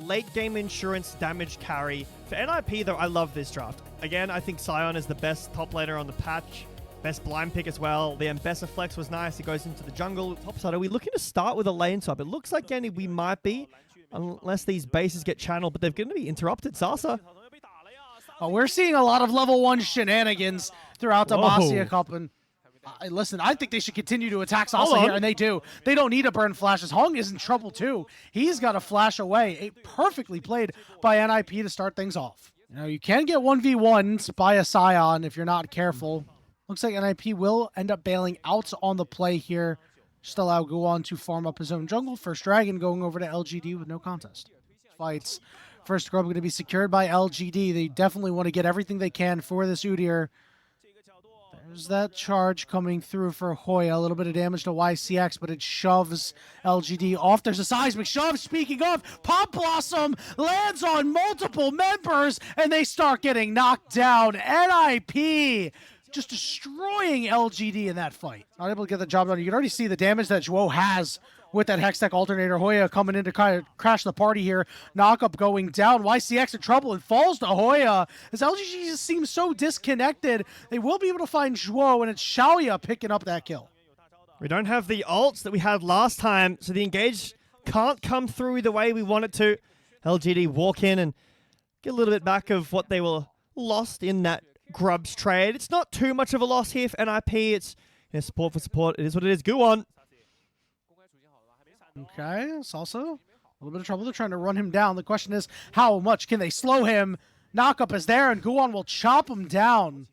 late game insurance damage carry. For NIP though, I love this draft. Again, I think Sion is the best top laner on the patch. Best blind pick as well. The Ambessa flex was nice. He goes into the jungle. Topside, are we looking to start with a lane swap? It looks like, Genny, we might be. Unless these bases get channeled, but they're going to be interrupted. Sasa. Oh, we're seeing a lot of level 1 shenanigans throughout Demacia Cup. And listen, I think they should continue to attack Sasa here, and they do. They don't need to burn flashes. Hong is in trouble too. He's got a flash away. Perfectly played by NIP to start things off. You know, you can get 1v1s by a Sion if you're not careful. Looks like NIP will end up bailing out on the play here. Just allow Guan to farm up his own jungle. First Dragon going over to LGD with no contest. Fights. First grub going to be secured by LGD. They definitely want to get everything they can for this Udyr. There's that charge coming through for Hoya. A little bit of damage to YCX, but it shoves LGD off. There's a seismic shove. Speaking of, Pop Blossom lands on multiple members, and they start getting knocked down. NIP just destroying LGD in that fight. Not able to get the job done. You can already see the damage that Zhuo has with that Hextech Alternator. Hoya coming in to kind of crash the party here. Knockup going down. YCX in trouble and falls to Hoya. As LGD just seems so disconnected, they will be able to find Zhuo, and it's Xiaoya picking up that kill. We don't have the ults that we had last time, so the engage can't come through the way we want it to. LGD walk in and get a little bit back of what they were lost in that Grubs trade. It's not too much of a loss here for NIP. It's support for support. It is what it is. Go on. Okay, it's also a little bit of trouble. They're trying to run him down. The question is, how much can they slow him? Knockup is there, and Guan will chop him down.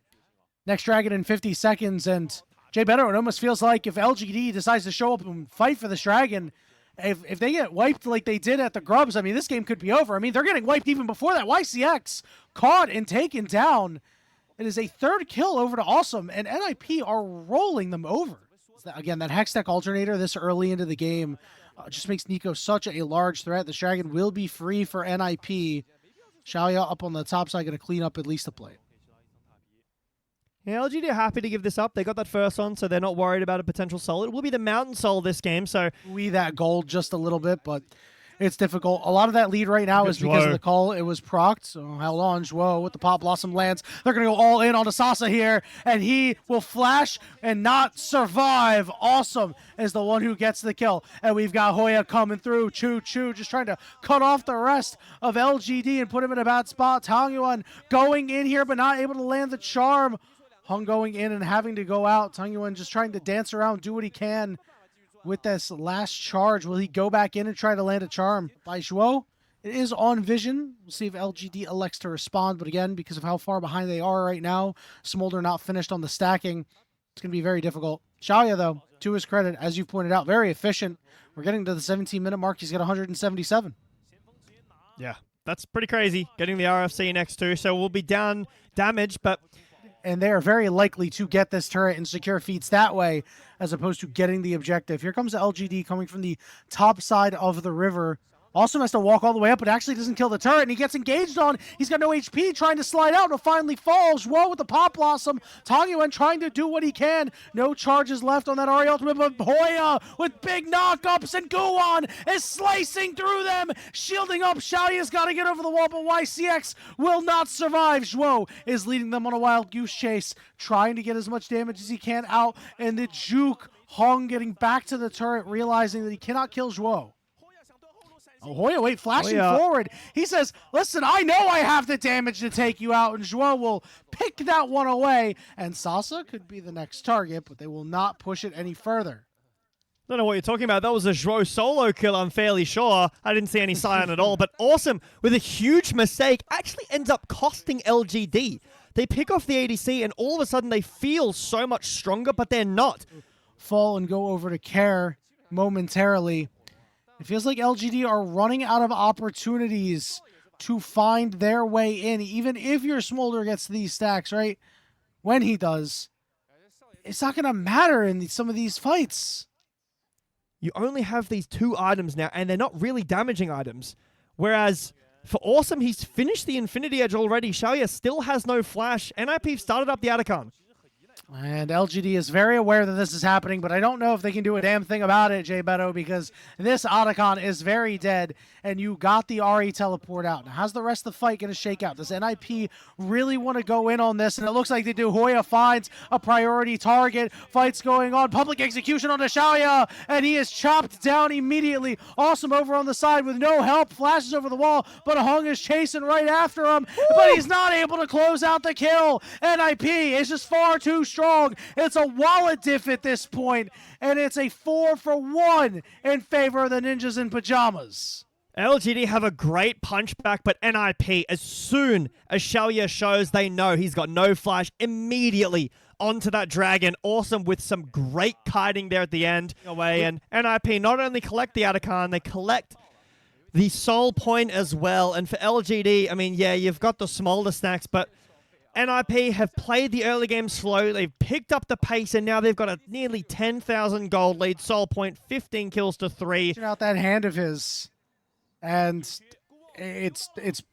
Next Dragon in 50 seconds, and Jay Better, it almost feels like if LGD decides to show up and fight for this Dragon, if they get wiped like they did at the Grubs, I mean, this game could be over. I mean, they're getting wiped even before that. YCX caught and taken down. It is a third kill over to Awesome, and NIP are rolling them over. Again, that Hextech Alternator this early into the game just makes Nico such a large threat. The Dragon will be free for NIP. Xiaoya up on the top side, going to clean up at least a play. Yeah, LGD are happy to give this up. They got that first on, so they're not worried about a potential soul. It will be the Mountain Soul this game, so... That gold just a little bit, but it's difficult. A lot of that lead right now is because of the call. It was procced, so held on. Zhuo with the Pop Blossom lands. They're going to go all in on Sasa here, and he will flash and not survive. Awesome is the one who gets the kill. And we've got Hoya coming through. Choo just trying to cut off the rest of LGD and put him in a bad spot. Tang Yuan going in here, but not able to land the charm. Hung going in and having to go out. Tang Yuan just trying to dance around, do what he can. With this last charge, will he go back in and try to land a charm by Zhuo? It is on vision. We'll see if LGD elects to respond, but again, because of how far behind they are right now, Smolder not finished on the stacking, it's going to be very difficult. Xiaoya, though, to his credit, as you pointed out, very efficient. We're getting to the 17-minute mark. He's got 177. Yeah, that's pretty crazy, getting the RFC next to, so we'll be down damage, but... And they are very likely to get this turret and secure feats that way, as opposed to getting the objective. Here comes the LGD coming from the top side of the river. Awesome has to walk all the way up, but actually doesn't kill the turret, and he gets engaged on. He's got no HP, trying to slide out, and finally falls. Zhuo with the Pop Blossom. Tang Yuan trying to do what he can. No charges left on that Ari ultimate, but Hoya with big knockups, and Guan is slicing through them, shielding up. Xiaoya's got to get over the wall, but YCX will not survive. Zhuo is leading them on a wild goose chase, trying to get as much damage as he can out, and the juke. Hong getting back to the turret, realizing that he cannot kill Zhuo. Oh, Hoya, flashing forward. He says, listen, I know I have the damage to take you out, and Zhuo will pick that one away, and Sasa could be the next target, but they will not push it any further. I don't know what you're talking about. That was a Zhuo solo kill, I'm fairly sure. I didn't see any Sion at all, but Awesome, with a huge mistake, actually ends up costing LGD. They pick off the ADC, and all of a sudden they feel so much stronger, but they're not. Fall and go over to Care momentarily. It feels like LGD are running out of opportunities to find their way in, even if your Smolder gets these stacks, right? When he does, it's not going to matter in some of these fights. You only have these 2 items now, and they're not really damaging items. Whereas for Awesome, he's finished the Infinity Edge already. Xiaoya still has no flash. NIP started up the Atacon. And LGD is very aware that this is happening, but I don't know if they can do a damn thing about it, Jay Beto, because this Otacon is very dead, and you got the RE teleport out. Now, how's the rest of the fight going to shake out? Does NIP really want to go in on this? And it looks like they do. Hoya finds a priority target. Fight's going on. Public execution on Xiaoya, and he is chopped down immediately. Awesome over on the side with no help. Flashes over the wall, but Hung is chasing right after him, but he's not able to close out the kill. NIP is just far too strong. It's a wallet diff at this point, and it's a 4-for-1 in favor of the Ninjas in Pajamas. LGD have a great punch back, but NIP, as soon as Xiaoya shows they know he's got no flash, immediately onto that dragon. Awesome with some great kiting there at the end. Away, and NIP not only collect the Otacon, they collect the soul point as well. And for LGD, I mean, yeah, you've got the smaller stacks, but NIP have played the early game slow. They've picked up the pace, and now they've got a nearly 10,000 gold lead. Soul point, 15 kills to 3. Out that hand of his, and it's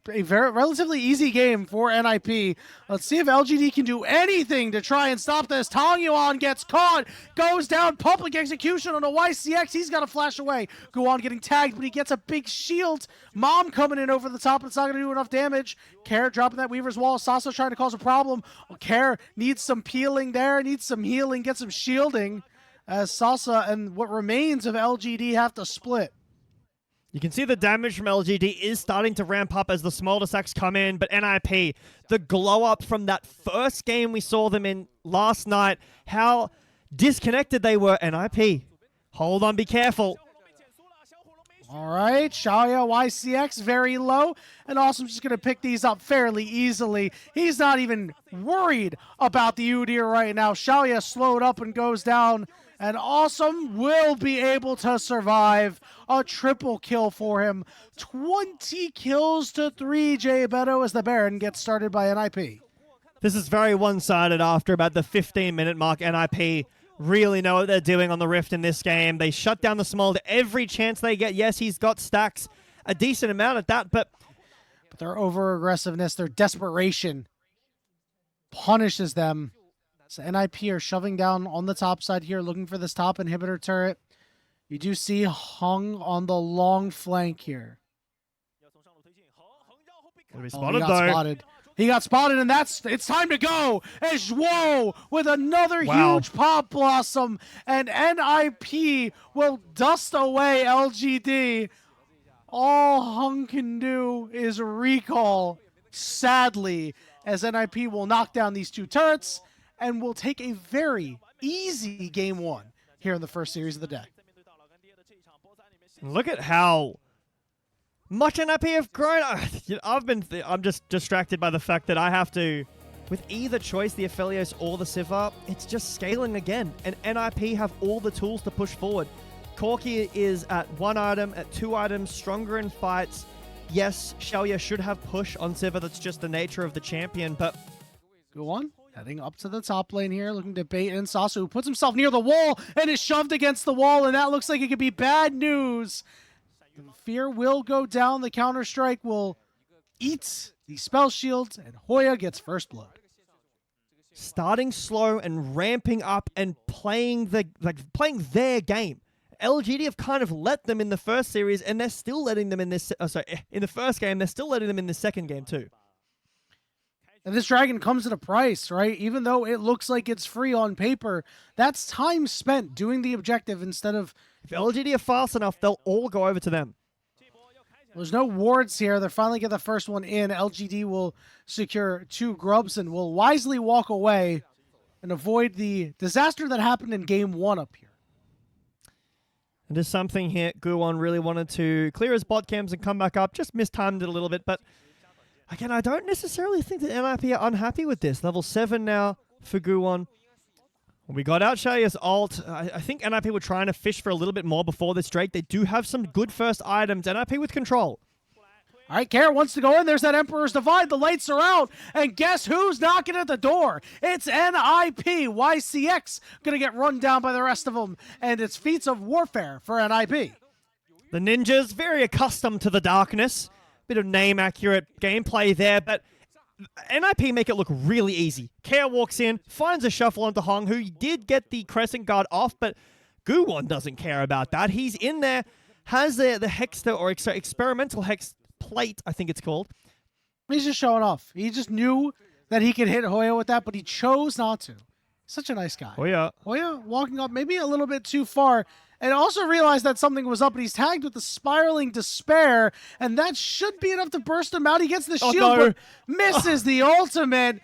a very relatively easy game for NIP. Let's see if LGD can do anything to try and stop this. Tong Yuan gets caught, goes down. Public execution on a YCX. He's got to flash away. Guan getting tagged, but he gets a big shield. Mom coming in over the top. It's not going to do enough damage. Care dropping that Weaver's Wall. Sasa trying to cause a problem. Care needs some peeling there, needs some healing, get some shielding, as Sasa and what remains of LGD have to split. You can see the damage from LGD is starting to ramp up as the smaller stacks come in, but NIP, the glow up from that first game we saw them in last night, how disconnected they were. NIP, hold on, be careful. All right, Xiaoya YCX very low, and Awesome's just going to pick these up fairly easily. He's not even worried about the Udyr right now. Xiaoya slowed up and goes down, and Awesome will be able to survive. A triple kill for him. 20 kills to 3, Jay Beto, as the Baron gets started by NIP. This is very one-sided after about the 15-minute mark. NIP really know what they're doing on the Rift in this game. They shut down the Smolder every chance they get. Yes, he's got stacks, a decent amount at that, but their over-aggressiveness, their desperation punishes them. So NIP are shoving down on the top side here, looking for this top inhibitor turret. You do see Hung on the long flank here. Spotted. He got spotted, and it's time to go. As Zhuo with another huge pop blossom, and NIP will dust away LGD. All Hung can do is recall, sadly, as NIP will knock down these two turrets and will take a very easy game 1 here in the first series of the day. Look at how much NIP have grown. I'm just distracted by the fact that I have to, with either choice, the Aphelios or the Sivir, it's just scaling again. And NIP have all the tools to push forward. Corki is at 1 item, at 2 items, stronger in fights. Yes, Xiaoya should have push on Sivir. That's just the nature of the champion, but go on. Heading up to the top lane here, looking to bait in Sasa, who puts himself near the wall and is shoved against the wall, and that looks like it could be bad news. Fear will go down. The Counter-Strike will eat the spell shields, and Hoya gets first blood. Starting slow and ramping up and playing their game. LGD have kind of let them in the first series, and they're still letting them in this. In the first game, they're still letting them in the second game too. And this dragon comes at a price, right? Even though it looks like it's free on paper, that's time spent doing the objective instead of... If LGD are fast enough, they'll all go over to them. There's no wards here. They finally get the first one in. LGD will secure 2 grubs and will wisely walk away and avoid the disaster that happened in game 1 up here. And there's something here. Guwon really wanted to clear his bot cams and come back up. Just mistimed it a little bit, but... Again, I don't necessarily think that NIP are unhappy with this. Level 7 now for Guwon. We got out Xiaoya's ult. I think NIP were trying to fish for a little bit more before this Drake. They do have some good first items. NIP with control. All right, Care wants to go in. There's that Emperor's Divide. The lights are out. And guess who's knocking at the door? It's NIP. YCX going to get run down by the rest of them. And it's feats of warfare for NIP. The ninjas, very accustomed to the darkness. Bit of name-accurate gameplay there, but NIP make it look really easy. Kea walks in, finds a shuffle onto Hong, who did get the Crescent Guard off, but Guwon doesn't care about that. He's in there, has the Hexter, or experimental Hex plate, I think it's called. He's just showing off. He just knew that he could hit Hoya with that, but he chose not to. Such a nice guy. Hoya walking up maybe a little bit too far, and also realized that something was up, and he's tagged with the Spiraling Despair, and that should be enough to burst him out. He gets the shield, but misses the ultimate.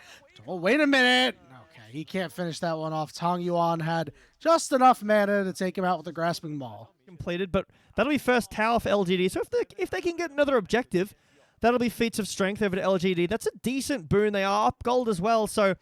Oh, wait a minute. Okay, he can't finish that one off. Tong Yuan had just enough mana to take him out with the Grasping Maul. Completed, but that'll be first tower for LGD. So if they can get another objective, that'll be feats of strength over to LGD. That's a decent boon. They are up gold as well, so...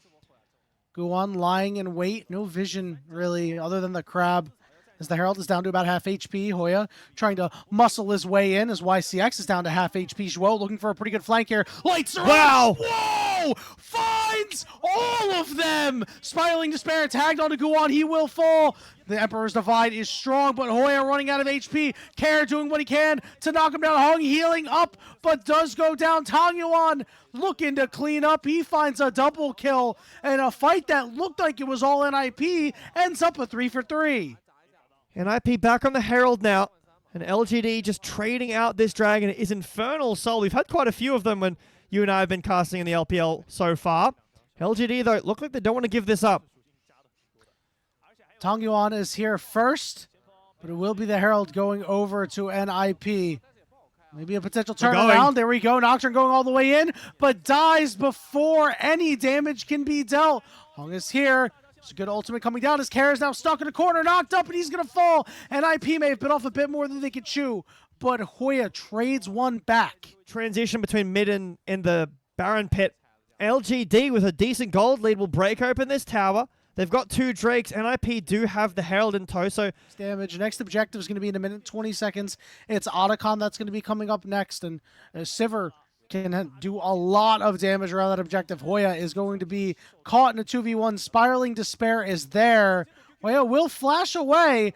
Guwon lying in wait. No vision, really, other than the crab. As the Herald is down to about half HP. Hoya trying to muscle his way in as YCX is down to half HP. Zhuo looking for a pretty good flank here. Lights are wow! Whoa! Finds all of them! Spiraling Despair tagged onto Guwon. He will fall. The Emperor's Divide is strong, but Hoya running out of HP. Care doing what he can to knock him down. Hong healing up, but does go down. Tong Yuan looking to clean up. He finds a double kill, and a fight that looked like it was all NIP ends up a 3 for 3. NIP back on the Herald now, and LGD just trading out this dragon. It is Infernal Soul. We've had quite a few of them when you and I have been casting in the LPL so far. LGD, though, look like they don't want to give this up. Tong Yuan is here first, but it will be the Herald going over to NIP. Maybe a potential turnaround. There we go. Nocturne going all the way in, but dies before any damage can be dealt. Hong is here. It's a good ultimate coming down. His Care is now stuck in a corner, knocked up, and he's going to fall. NIP may have bit off a bit more than they could chew, but Hoya trades one back. Transition between mid and the Baron Pit. LGD with a decent gold lead will break open this tower. They've got 2 Drakes. NIP do have the Herald in tow, so... Damage. Next objective is going to be in a minute 20 seconds. It's Otacon that's going to be coming up next, and Sivir can do a lot of damage around that objective. Hoya is going to be caught in a 2v1. Spiraling Despair is there. Hoya will flash away.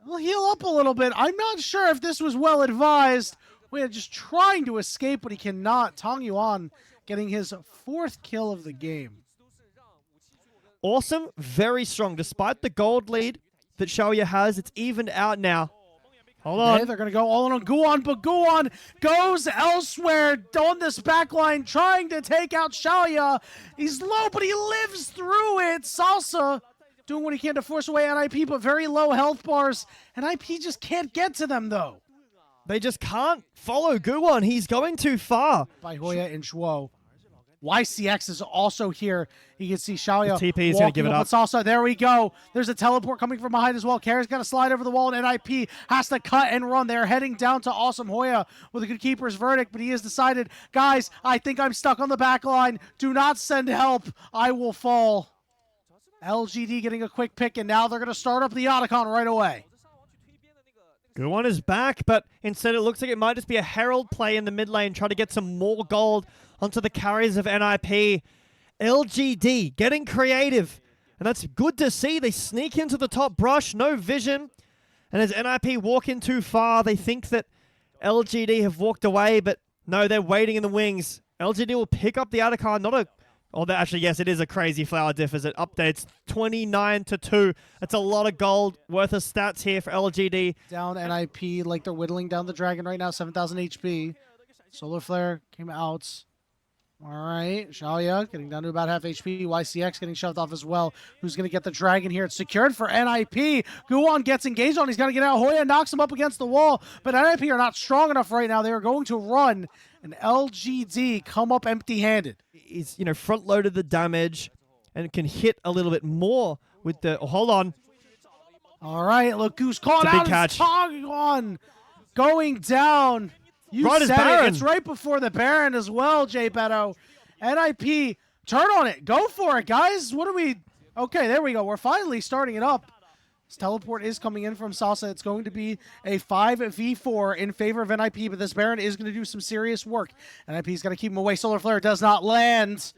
We'll heal up a little bit. I'm not sure if this was well advised. Hoya just trying to escape, but he cannot. Tong Yuan getting his 4th kill of the game. Awesome, very strong. Despite the gold lead that Xiaoya has, it's evened out now. Hold on. Okay, they're going to go all in on Guwon, but Guwon goes elsewhere on this backline, trying to take out Xiaoya. He's low, but he lives through it. Salsa doing what he can to force away NIP, but very low health bars. And NIP just can't get to them, though. They just can't follow Guwon. He's going too far. By Hoya and Zhuo. YCX is also here. You can see Xiaoya TP is going to give it up. Salsa. There we go. There's a teleport coming from behind as well. Kara's got to slide over the wall, and NIP has to cut and run. They're heading down to Awesome Hoya with a good keeper's verdict, but he has decided, guys, I think I'm stuck on the back line. Do not send help. I will fall. LGD getting a quick pick, and now they're going to start up the Otacon right away. Guwon is back, but instead it looks like it might just be a Herald play in the mid lane, try to get some more gold onto the carries of NIP. LGD getting creative, and that's good to see. They sneak into the top brush, no vision, and as NIP walk in too far, they think that LGD have walked away, but no, they're waiting in the wings. LGD will pick up the Otacon, not a... Oh, actually, yes, it is a crazy flower diff as it updates 29-2. That's a lot of gold worth of stats here for LGD. Down NIP like they're whittling down the dragon right now, 7,000 HP. Solar Flare came out. All right, Xiaoya getting down to about half HP. YCX getting shoved off as well. Who's going to get the dragon here? It's secured for NIP. Guwon gets engaged on. He's got to get out. Hoya knocks him up against the wall, but NIP are not strong enough right now. They are going to run, and LGD come up empty-handed. He's, front-loaded the damage and can hit a little bit more with the... Oh, hold on. All right, look who's caught out. Big catch. Tong going down. You right as said Baron. It's right before the Baron as well, Jay Beto. NIP, turn on it. Go for it, guys. What are we... Okay, there we go. We're finally starting it up. This teleport is coming in from Salsa. It's going to be a 5v4 in favor of NIP, but this Baron is going to do some serious work. NIP's got to keep him away. Solar Flare does not land.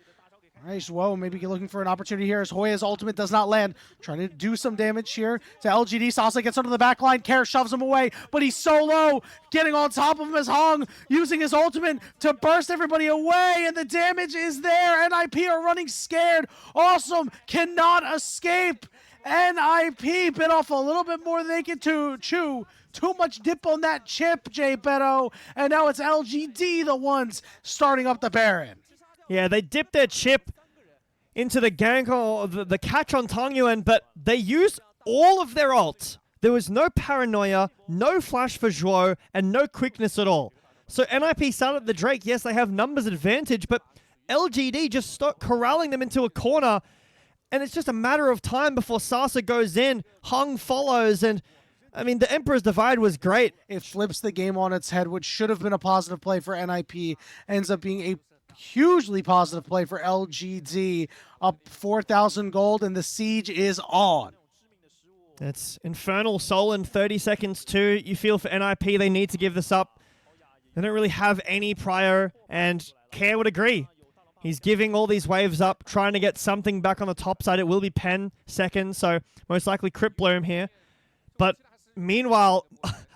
All right, Whoa, maybe looking for an opportunity here as Hoya's ultimate does not land. Trying to do some damage here to LGD. Sasa gets under the back line. Care shoves him away, but he's so low. Getting on top of him as Hong using his ultimate to burst everybody away, and the damage is there. NIP are running scared. Awesome cannot escape. NIP bit off a little bit more than they can chew. Too much dip on that chip, Jay Beto. And now it's LGD the ones starting up the Baron. Yeah, they dipped their chip into the gank or the catch on Tongyuan, but they used all of their ult. There was no paranoia, no flash for Zhuo, and no quickness at all. So NIP started the Drake. Yes, they have numbers advantage, but LGD just start corralling them into a corner, and it's just a matter of time before Sasa goes in, Hung follows, and I mean, the Emperor's Divide was great. It flips the game on its head, which should have been a positive play for NIP. Ends up being a hugely positive play for LGD, up 4,000 gold, and the siege is on. It's Infernal Soul in 30 seconds too. You feel for NIP, they need to give this up. They don't really have any prior, and Care would agree. He's giving all these waves up, trying to get something back on the top side. It will be Pen second, so most likely Crypt Bloom here. But meanwhile,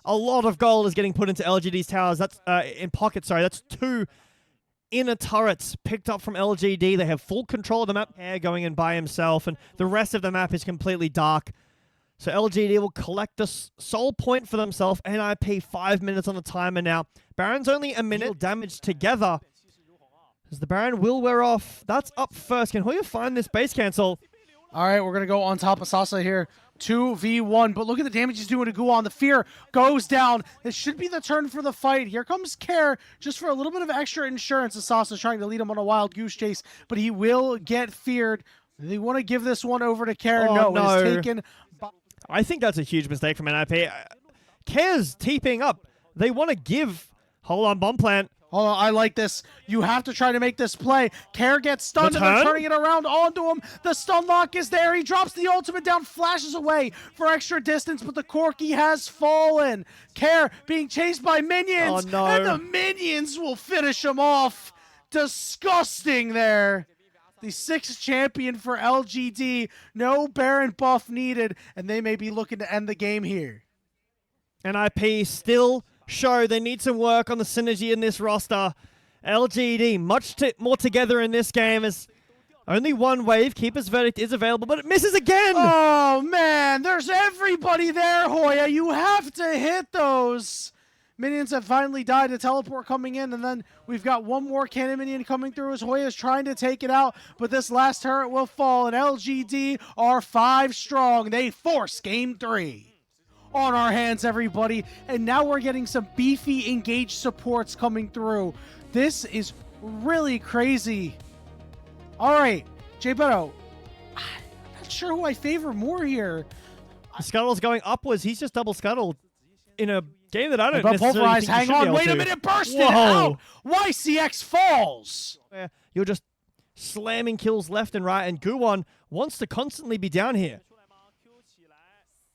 a lot of gold is getting put into LGD's towers. That's in pocket, sorry. That's 2 inner turrets picked up from LGD. They have full control of the map. Hair going in by himself, and the rest of the map is completely dark. So LGD will collect the soul point for themselves. NIP 5 minutes on the timer now. Baron's only a minute damage together, as the Baron will wear off. That's up first. Can Hoya find this base cancel? All right, we're going to go on top of Sasa here. 2v1, but look at the damage he's doing to Guan. The fear goes down. This should be the turn for the fight. Here comes Care, just for a little bit of extra insurance as Sasa's trying to lead him on a wild goose chase, but he will get feared. They want to give this one over to Care. Oh, no, it is taken by... I think that's a huge mistake from NIP. Care's TPing up. They want to give... Hold on, bomb plant. Oh, I like this. You have to try to make this play. Care gets stunned, and they're turning it around onto him. The stun lock is there. He drops the ultimate down, flashes away for extra distance, but the Corki has fallen. Care being chased by minions, oh, no. and the minions will finish him off. Disgusting there. The 6th champion for LGD. No Baron buff needed, and they may be looking to end the game here. NIP still show they need some work on the synergy in this roster. LGD much more together in this game, as only one wave. Keeper's Verdict is available, but it misses again. Oh man, there's everybody there, Hoya. You have to hit those. Minions have finally died. A teleport coming in, and then we've got one more cannon minion coming through as Hoya's trying to take it out, but this last turret will fall, and LGD are 5 strong. They force game 3 on our hands, everybody, and now we're getting some beefy engaged supports coming through. This is really crazy. All right, Jay Beto, I'm not sure who I favor more here. The scuttle's going upwards. He's just double scuttled in a game that I don't necessarily Pulverize, think hang on, wait to. a minute, burst it out. YCX falls. You're just slamming kills left and right, and Guwon wants to constantly be down here.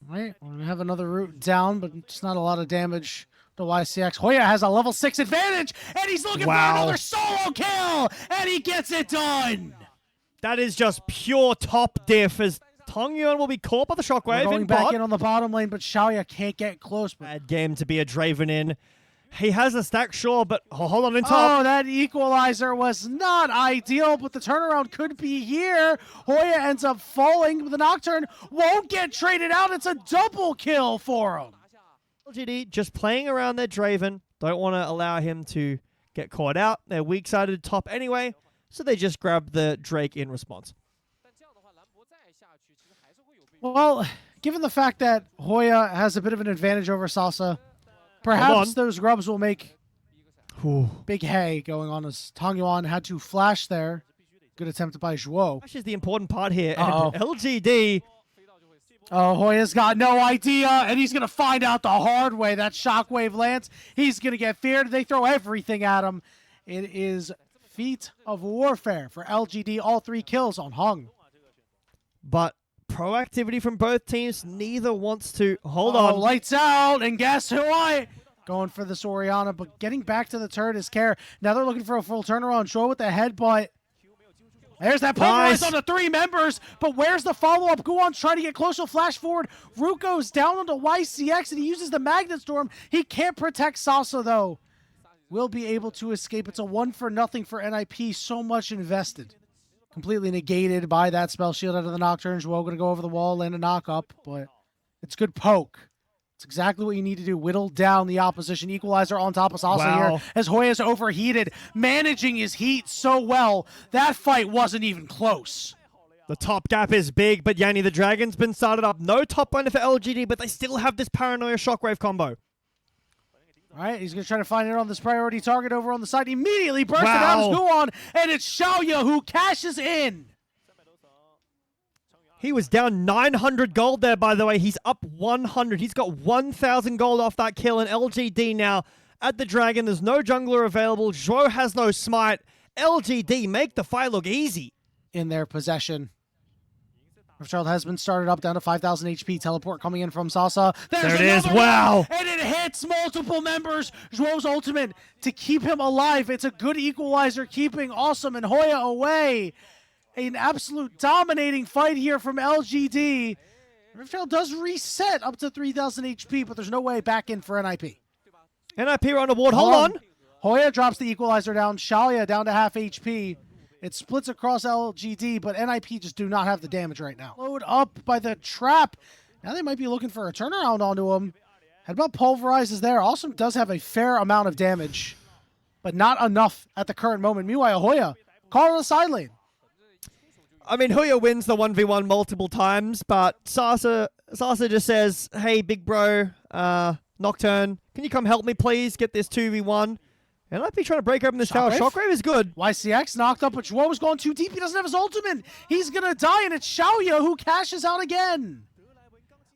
Right, we're going to have another route down, but it's not a lot of damage to YCX. Hoya has a level 6 advantage, and he's looking for another solo kill, and he gets it done. That is just pure top diff, as Tongyuan will be caught by the shockwave. Going back in on the bottom lane, but Xiaoya can't get close. Bad game to be a Draven in. He has a stack, sure, but hold on in top. Oh, that equalizer was not ideal, but the turnaround could be here. Hoya ends up falling, but the Nocturne won't get traded out. It's a double kill for him. LGD just playing around their Draven. Don't want to allow him to get caught out. They're weak-sided top anyway, so they just grab the Drake in response. Well, given the fact that Hoya has a bit of an advantage over Sasa, perhaps those grubs will make big hay going on, as Tongyuan had to flash there. Good attempt by Zhuo. Flash is the important part here. And LGD... Oh, Hoya's got no idea, and he's going to find out the hard way. That shockwave lands. He's going to get feared. They throw everything at him. It is feat of warfare for LGD. All 3 kills on Hung. But proactivity from both teams. Neither wants to hold on. Lights out, and guess who going for this Orianna, but getting back to the turret is Care. Now they're looking for a full turnaround. Zhuo with the headbutt. There's that pulverize on the 3 members, but where's the follow-up? Guwan's trying to get close, he'll flash forward. Ruko's down onto YCX, and he uses the Magnet Storm. He can't protect Salsa, though. Will be able to escape. It's a 1-for-0 for NIP, so much invested. Completely negated by that spell shield out of the Nocturne. Joel going to go over the wall, land a knock-up, but it's good poke. It's exactly what you need to do. Whittle down the opposition. Equalizer on top of Salsa here as Hoya's overheated, managing his heat so well. That fight wasn't even close. The top gap is big, but Yanni the Dragon's been started up. No top laner for LGD, but they still have this Paranoia Shockwave combo. All right, he's going to try to find it on this priority target over on the side. Immediately bursts it out as Guwan, and it's Xiaoya who cashes in. He was down 900 gold there, by the way. He's up 100. He's got 1,000 gold off that kill, and LGD now at the Dragon. There's no jungler available. Zhuo has no smite. LGD make the fight look easy. In their possession. Rothschild has been started up down to 5,000 HP. Teleport coming in from Salsa. There it is. Wow. And it hits multiple members. Zhuo's ultimate to keep him alive. It's a good equalizer, keeping Awesome and Hoya away. An absolute dominating fight here from LGD. Rothschild does reset up to 3,000 HP, but there's no way back in for NIP. NIP are on a ward. Hold on. Hoya drops the equalizer down. Xiaoya down to half HP. It splits across LGD, but NIP just do not have the damage right now. Load up by the trap. Now they might be looking for a turnaround onto him. Headbutt pulverizes there. Awesome does have a fair amount of damage, but not enough at the current moment. Meanwhile, Hoya call on the side lane. I mean, Hoya wins the 1v1 multiple times, but Salsa just says, hey, big bro, Nocturne, can you come help me, please? Get this 2v1. And I'd be trying to break open this tower. Shockwave is good. YCX knocked up, but Zhuo was going too deep. He doesn't have his ultimate. He's going to die, and it's Xiaoya who cashes out again.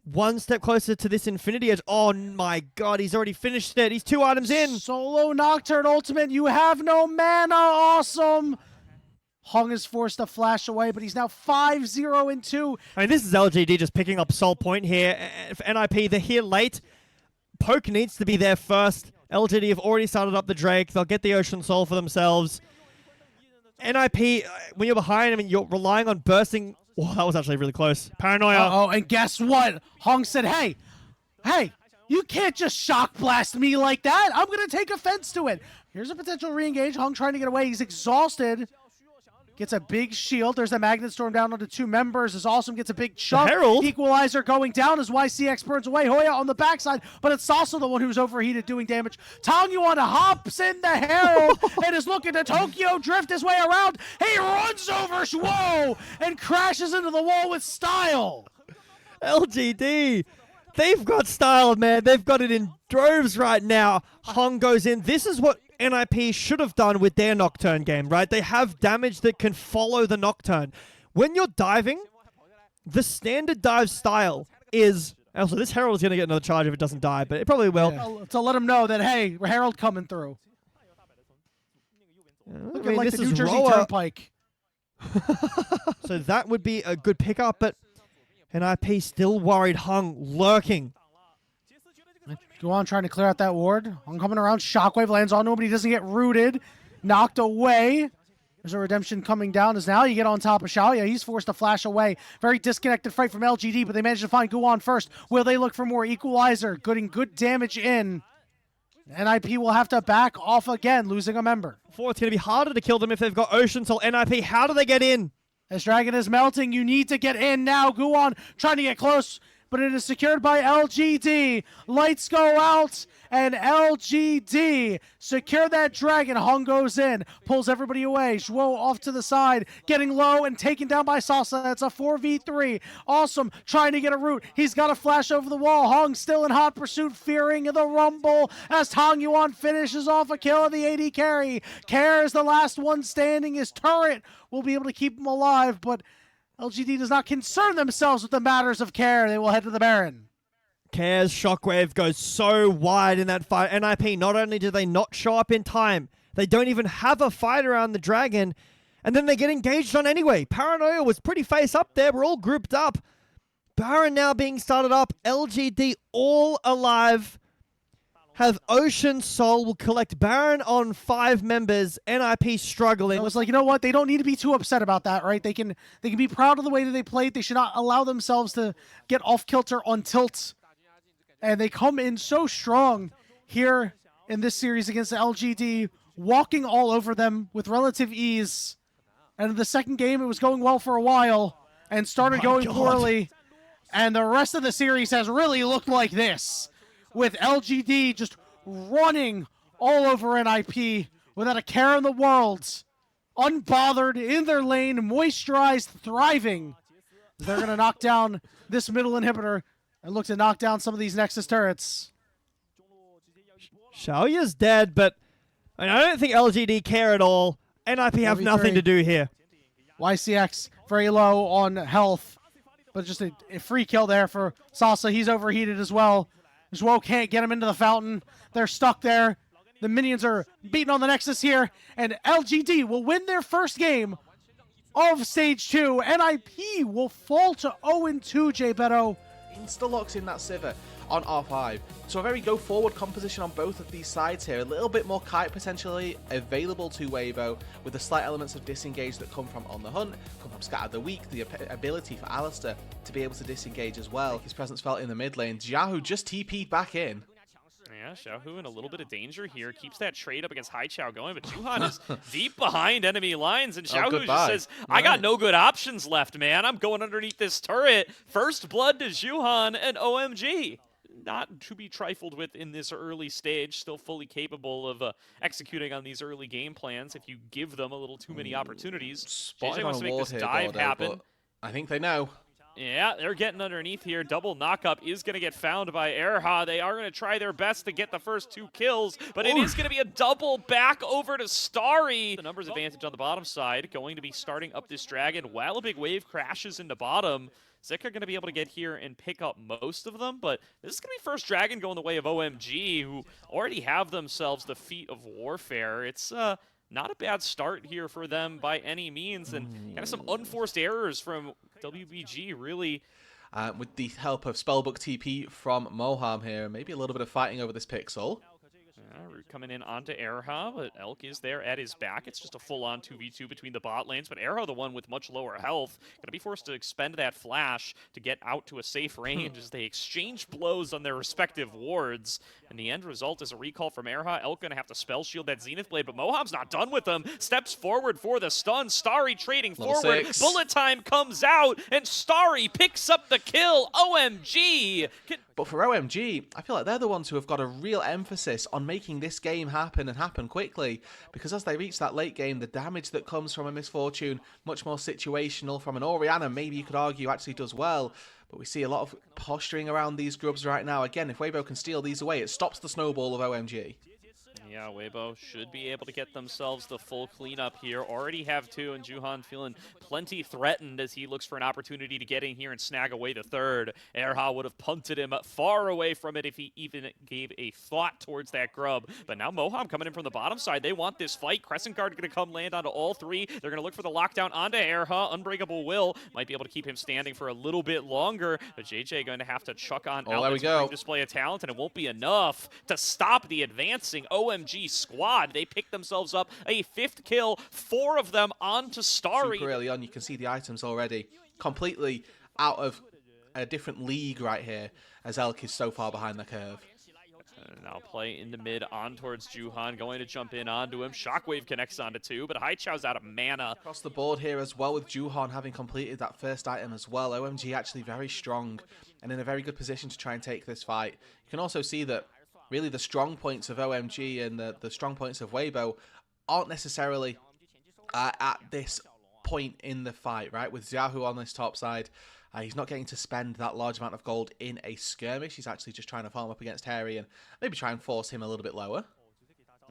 One step closer to this Infinity Edge. Oh my god, he's already finished it. He's 2 items in. Solo Nocturne ultimate. You have no mana. Awesome. Hung is forced to flash away, but he's now 5-0-2. I mean, this is LGD just picking up Soul Point here. For NIP, they're here late. Poke needs to be there first. LGD have already started up the Drake. They'll get the Ocean Soul for themselves. NIP, when you're behind, I mean, you're relying on bursting. Oh, that was actually really close. Paranoia. Oh, and guess what? Hung said, hey, you can't just shock blast me like that. I'm going to take offense to it. Here's a potential re-engage. Hung trying to get away. He's exhausted. Gets a big shield. There's a Magnet Storm down onto 2 members. As Awesome gets a big chunk. Herald. Equalizer going down as YCX burns away. Hoya on the backside, but it's also the one who's overheated doing damage. Tang Yuan hops in the Herald and is looking to Tokyo drift his way around. He runs over Zhuo and crashes into the wall with style. LGD. They've got style, man. They've got it in droves right now. Hung goes in. This is what NIP should have done with their Nocturne game, right? They have damage that can follow the Nocturne. When you're diving, the standard dive style is... Also, this Herald is going to get another charge if it doesn't die, but it probably will. Yeah. To let him know that, hey, Herald coming through. Looking like the New Jersey Turnpike. So that would be a good pickup, but NIP still worried. Hung lurking. Go on, trying to clear out that ward. Hung coming around. Shockwave lands on him, but he doesn't get rooted. Knocked away. There's a redemption coming down as now you get on top of Xiaoya. He's forced to flash away. Very disconnected fight from LGD, but they managed to find Guwan first. Will they look for more equalizer? Getting good damage in. NIP will have to back off again, losing a member. It's going to be harder to kill them if they've got Ocean Soul. NIP, how do they get in? As Dragon is melting, you need to get in now. Guwan trying to get close, but it is secured by LGD. Lights go out, and LGD secure that Dragon. Hung goes in, pulls everybody away. Zhuo off to the side, getting low and taken down by Salsa. That's a 4v3. Awesome, trying to get a root. He's got a flash over the wall. Hung still in hot pursuit, fearing the rumble as Tang Yuan finishes off a kill of the AD carry. Care is the last one standing. His turret will be able to keep him alive, but LGD does not concern themselves with the matters of Care. They will head to the Baron. Care's Shockwave goes so wide in that fight. NIP, not only do they not show up in time, they don't even have a fight around the Dragon, and then they get engaged on anyway. Paranoia was pretty face up there. We're all grouped up. Baron now being started up. LGD all alive. have Ocean Soul will collect Baron on 5 members. NIP struggling. I was like, you know what? They don't need to be too upset about that, right? They can be proud of the way that they played. They should not allow themselves to get off kilter on tilt. And they come in so strong here in this series against LGD, walking all over them with relative ease. And in the second game, it was going well for a while and started going poorly. And the rest of the series has really looked like this, with LGD just running all over NIP without a care in the world, unbothered, in their lane, moisturized, thriving. They're going to knock down this middle inhibitor and look to knock down some of these Nexus turrets. Xiaoya's dead, but I don't think LGD care at all. NIP have nothing to do here. YCX very low on health, but just a free kill there for Salsa. He's overheated as well. Zhuo can't get him into the fountain. They're stuck there. The minions are beating on the Nexus here, and LGD will win their first game of Stage 2. NIP will fall to 0-2, J. Beto. Insta-locks in that Sivir on R5. So a very go-forward composition on both of these sides here. A little bit more kite potentially available to Weibo, with the slight elements of disengage that come from On the Hunt, come from Scatter the Weak, the ability for Alistair to be able to disengage as well. His presence felt in the mid lane. Xiaohu just TP'd back in. Yeah, Xiaohu in a little bit of danger here. Keeps that trade up against Haichao going, but Juhan is deep behind enemy lines, and Xiaohu just says, I got no good options left, man. I'm going underneath this turret. First blood to Juhan and OMG. Not to be trifled with in this early stage, still fully capable of executing on these early game plans if you give them a little too many opportunities. JJ wants to make this dive happen. I think they know. Yeah, they're getting underneath here. Double knockup is going to get found by Erha. They are going to try their best to get the first 2 kills, but it is going to be a double back over to Starry. The numbers advantage on the bottom side, going to be starting up this dragon while a big wave crashes into bottom. Zika going to be able to get here and pick up most of them, but this is going to be first dragon going the way of OMG, who already have themselves the feat of warfare. It's not a bad start here for them by any means, and kind of some unforced errors from WBG, really. With the help of Spellbook TP from Moham here, maybe a little bit of fighting over this pixel. Root coming in onto Erha, but Elk is there at his back. It's just a full-on 2v2 between the bot lanes, but Erha, the one with much lower health, going to be forced to expend that flash to get out to a safe range as they exchange blows on their respective wards. And the end result is a recall from Erha. Elk going to have to spell shield that Zenith Blade, but Moham's not done with them. Steps forward for the stun. Starry trading forward. Bullet time comes out, and Starry picks up the kill. OMG! But for OMG, I feel like they're the ones who have got a real emphasis on making this game happen and happen quickly, because as they reach that late game, the damage that comes from a misfortune, much more situational. From an Orianna, maybe you could argue actually does well, but we see a lot of posturing around these grubs right now. Again, if Weibo can steal these away, it stops the snowball of OMG. Yeah, Weibo should be able to get themselves the full cleanup here. Already have 2, and Juhan feeling plenty threatened as he looks for an opportunity to get in here and snag away the third. Erha would have punted him far away from it if he even gave a thought towards that grub. But now Moham coming in from the bottom side. They want this fight. Crescent Guard going to come land onto all 3. They're going to look for the lockdown onto Erha. Unbreakable Will might be able to keep him standing for a little bit longer, but JJ going to have to chuck on out to display a talent, and it won't be enough to stop the advancing OMG squad. They pick themselves up a 5th kill, 4 of them onto Starry. Super early on, you can see the items already completely out of a different league right here, as Elk is so far behind the curve. Now play in the mid on towards Juhan, going to jump in onto him. Shockwave connects onto 2, but Haichao's out of mana. Across the board here as well, with Juhan having completed that first item as well. OMG actually very strong and in a very good position to try and take this fight. You can also see that really the strong points of OMG and the strong points of Weibo aren't necessarily at this point in the fight, right? With Xiaohu on this top side, he's not getting to spend that large amount of gold in a skirmish. He's actually just trying to farm up against Harry and maybe try and force him a little bit lower.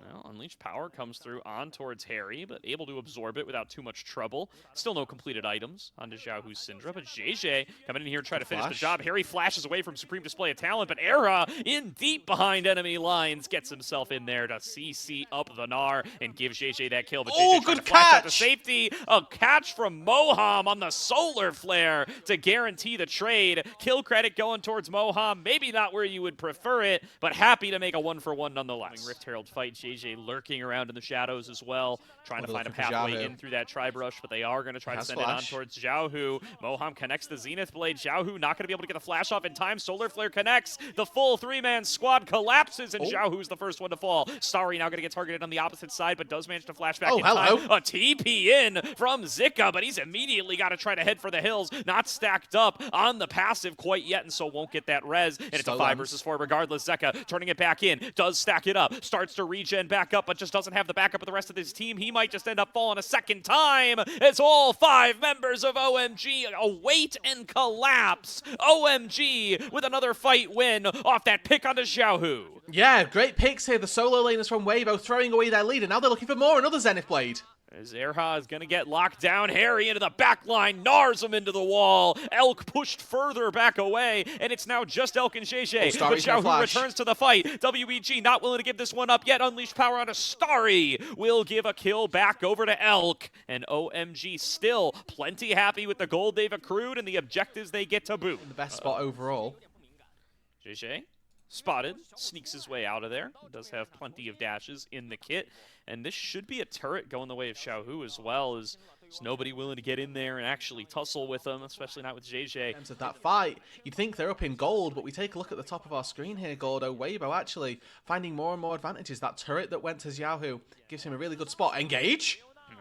Well, Unleashed Power comes through on towards Harry, but able to absorb it without too much trouble. Still no completed items onto Xiaohu's Syndra, but JJ coming in here trying to finish the job. Harry flashes away from Supreme Display of Talent, but Era in deep behind enemy lines gets himself in there to CC up the Gnar and give JJ that kill. But JJ good flash out to catch! safety. A catch from Moham on the Solar Flare to guarantee the trade. Kill credit going towards Moham. Maybe not where you would prefer it, but happy to make a 1-for-1 nonetheless. Rift Herald fight. JJ lurking around in the shadows as well, trying to find a pathway in through that Tri-Brush, but they are going to try to send it on towards Xiaohu. Moham connects the Zenith Blade. Xiaohu not going to be able to get the flash off in time. Solar Flare connects. The full 3-man squad collapses, and Xiaohu's the first one to fall. Starry now going to get targeted on the opposite side, but does manage to flash back in time. A TP in from Zika, but he's immediately got to try to head for the hills. Not stacked up on the passive quite yet, and so won't get that res. And it's a 5 versus 4 regardless. Zeka turning it back in, does stack it up, starts to regen back up, but just doesn't have the backup of the rest of his team. He might just end up falling a second time. It's all 5 members of OMG await and collapse. OMG with another fight win off that pick onto Xiaohu. Yeah, great picks here. The solo laners from Weibo throwing away their lead, and now they're looking for more. Another Zenith Blade. As Erha is going to get locked down, Harry into the back line, Gnars him into the wall. Elk pushed further back away, and it's now just Elk and JJ. But Xiaohu returns to the fight. WEG not willing to give this one up yet. Unleashed Power on a Starry will give a kill back over to Elk. And OMG still plenty happy with the gold they've accrued and the objectives they get to boot. The best spot overall. JJ spotted, sneaks his way out of there. Does have plenty of dashes in the kit. And this should be a turret going the way of Xiaohu as well, as there's nobody willing to get in there and actually tussle with them, especially not with JJ. In terms of that fight, you'd think they're up in gold, but we take a look at the top of our screen here, Gordo. Weibo actually finding more and more advantages. That turret that went to Xiaohu gives him a really good spot. Engage!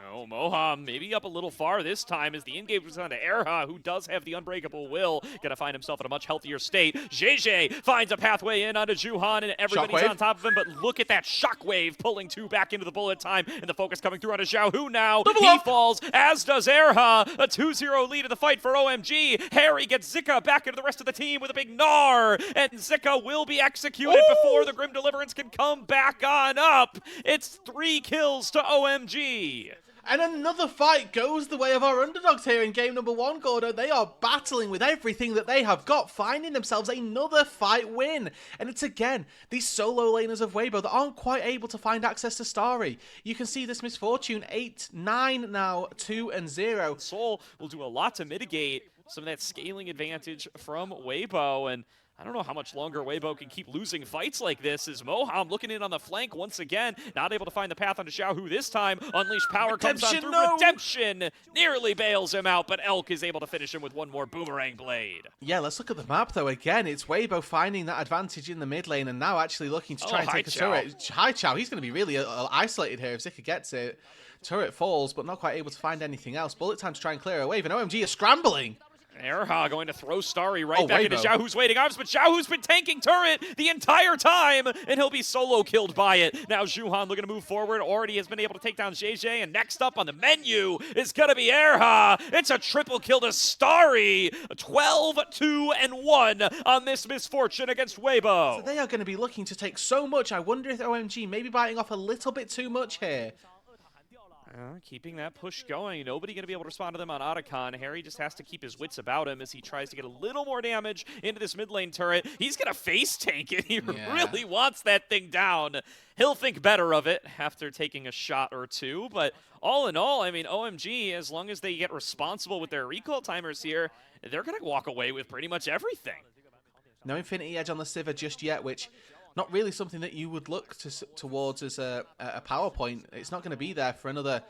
No, Moham maybe up a little far this time as the engage was on to Erha, who does have the unbreakable will. Gonna find himself in a much healthier state. JJ finds a pathway in onto Juhan, and everybody's on top of him, but look at that shockwave pulling 2 back into the bullet time, and the focus coming through onto Xiaohu now. He falls, as does Erha. A 2-0 lead in the fight for OMG. Harry gets Zika back into the rest of the team with a big Gnar, and Zika will be executed before the Grim Deliverance can come back on up. It's 3 kills to OMG. And another fight goes the way of our underdogs here in game number 1, Gordo. They are battling with everything that they have got, finding themselves another fight win. And it's again, these solo laners of Weibo that aren't quite able to find access to Starry. You can see this misfortune, 8-9 now, 2-0. Soul will do a lot to mitigate some of that scaling advantage from Weibo, and I don't know how much longer Weibo can keep losing fights like this, as Moham looking in on the flank once again, not able to find the path onto Xiaohu this time. Unleashed Power comes on through. Redemption nearly bails him out, but Elk is able to finish him with one more Boomerang Blade. Yeah, let's look at the map though. Again, it's Weibo finding that advantage in the mid lane and now actually looking to try and take a turret. Hi Chow, he's going to be really isolated here if Zika gets it. Turret falls, but not quite able to find anything else. Bullet time to try and clear a wave, and OMG is scrambling. Erha going to throw Starry right back into Xiaohu's waiting arms, but Xiaohu's been tanking turret the entire time, and he'll be solo killed by it. Now Juhan looking to move forward, already has been able to take down JJ, and next up on the menu is going to be Erha. It's a triple kill to Starry. 12-2-1 on this misfortune against Weibo. So they are going to be looking to take so much. I wonder if OMG may be biting off a little bit too much here. Keeping that push going. Nobody going to be able to respond to them on Otacon. Harry just has to keep his wits about him as he tries to get a little more damage into this mid lane turret. He's going to face tank it. He really wants that thing down. He'll think better of it after taking a shot or two. But all in all, I mean, OMG, as long as they get responsible with their recall timers here, they're going to walk away with pretty much everything. No Infinity Edge on the Sivir just yet, which not really something that you would look towards as a PowerPoint. It's not going to be there for another,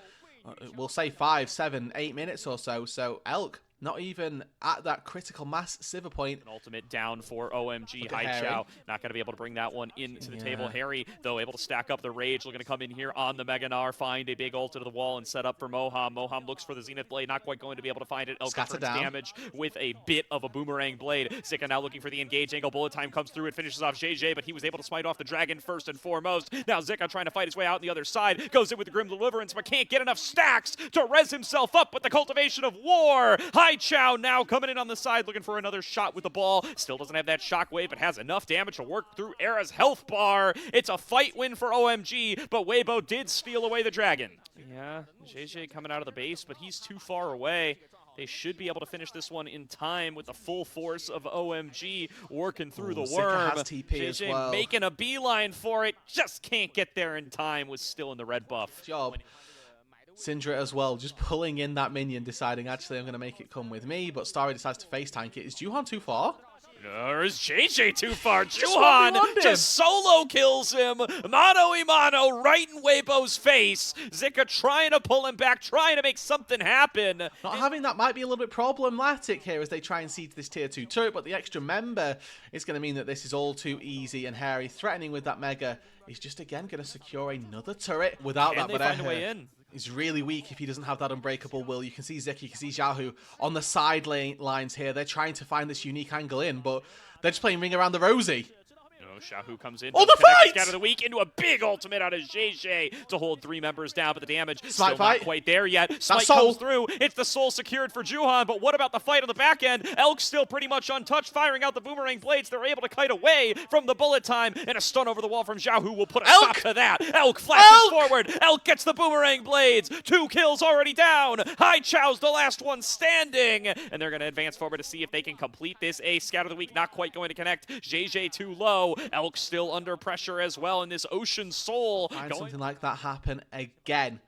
we'll say 5, 7, 8 minutes or so. So Elk, not even at that critical mass Sivir point. An ultimate down for OMG. Hai Chow not going to be able to bring that one into the table. Harry, though, able to stack up the Rage. Looking to come in here on the Mega Gnar, find a big ult to the wall and set up for Moham. Moham looks for the Zenith Blade, not quite going to be able to find it. Elk returns damage with a bit of a Boomerang Blade. Zika now looking for the engage angle. Bullet time comes through. It finishes off JJ, but he was able to smite off the Dragon first and foremost. Now Zika trying to fight his way out on the other side. Goes in with the Grim Deliverance, but can't get enough stacks to res himself up with the Cultivation of War. Hai Haichao now coming in on the side, looking for another shot with the ball. Still doesn't have that shockwave, but has enough damage to work through Era's health bar. It's a fight win for OMG, but Weibo did steal away the dragon. Yeah, JJ coming out of the base, but he's too far away. They should be able to finish this one in time with the full force of OMG working through the worm. Has TP JJ as well. making a beeline for it, just can't get there in time, was still in the red buff. Job. Syndra as well, just pulling in that minion, deciding, actually, I'm going to make it come with me, but Starry decides to face tank it. Is Juhan too far? Or is JJ too far? Juhan just solo kills him. Mano y mano right in Weibo's face. Zika trying to pull him back, trying to make something happen. Not having that might be a little bit problematic here as they try and siege this tier 2 turret, but the extra member is going to mean that this is all too easy, and Harry threatening with that mega is just again going to secure another turret without that. Can they find a way in? He's really weak if he doesn't have that unbreakable will. You can see Zeki, you can see Xiaohu on the side lines here. They're trying to find this unique angle in, but they're just playing ring around the rosy. Xiaohu comes in. Oh, the fight! Out of the week into a big ultimate out of JJ to hold 3 members down, but the damage Smite still fight. not quite there yet. Smite soul comes through. It's the soul secured for Juhan, but what about the fight on the back end? Elk still pretty much untouched, firing out the boomerang blades. They're able to kite away from the bullet time, and a stun over the wall from Xiaohu will put a stop to that. Elk flashes forward. Elk gets the boomerang blades. 2 kills already down. Haichao's the last one standing, and they're going to advance forward to see if they can complete this ace. Scout of the week not quite going to connect. JJ too low. Elk still under pressure as well in this Ocean Soul. Find something like that happen again.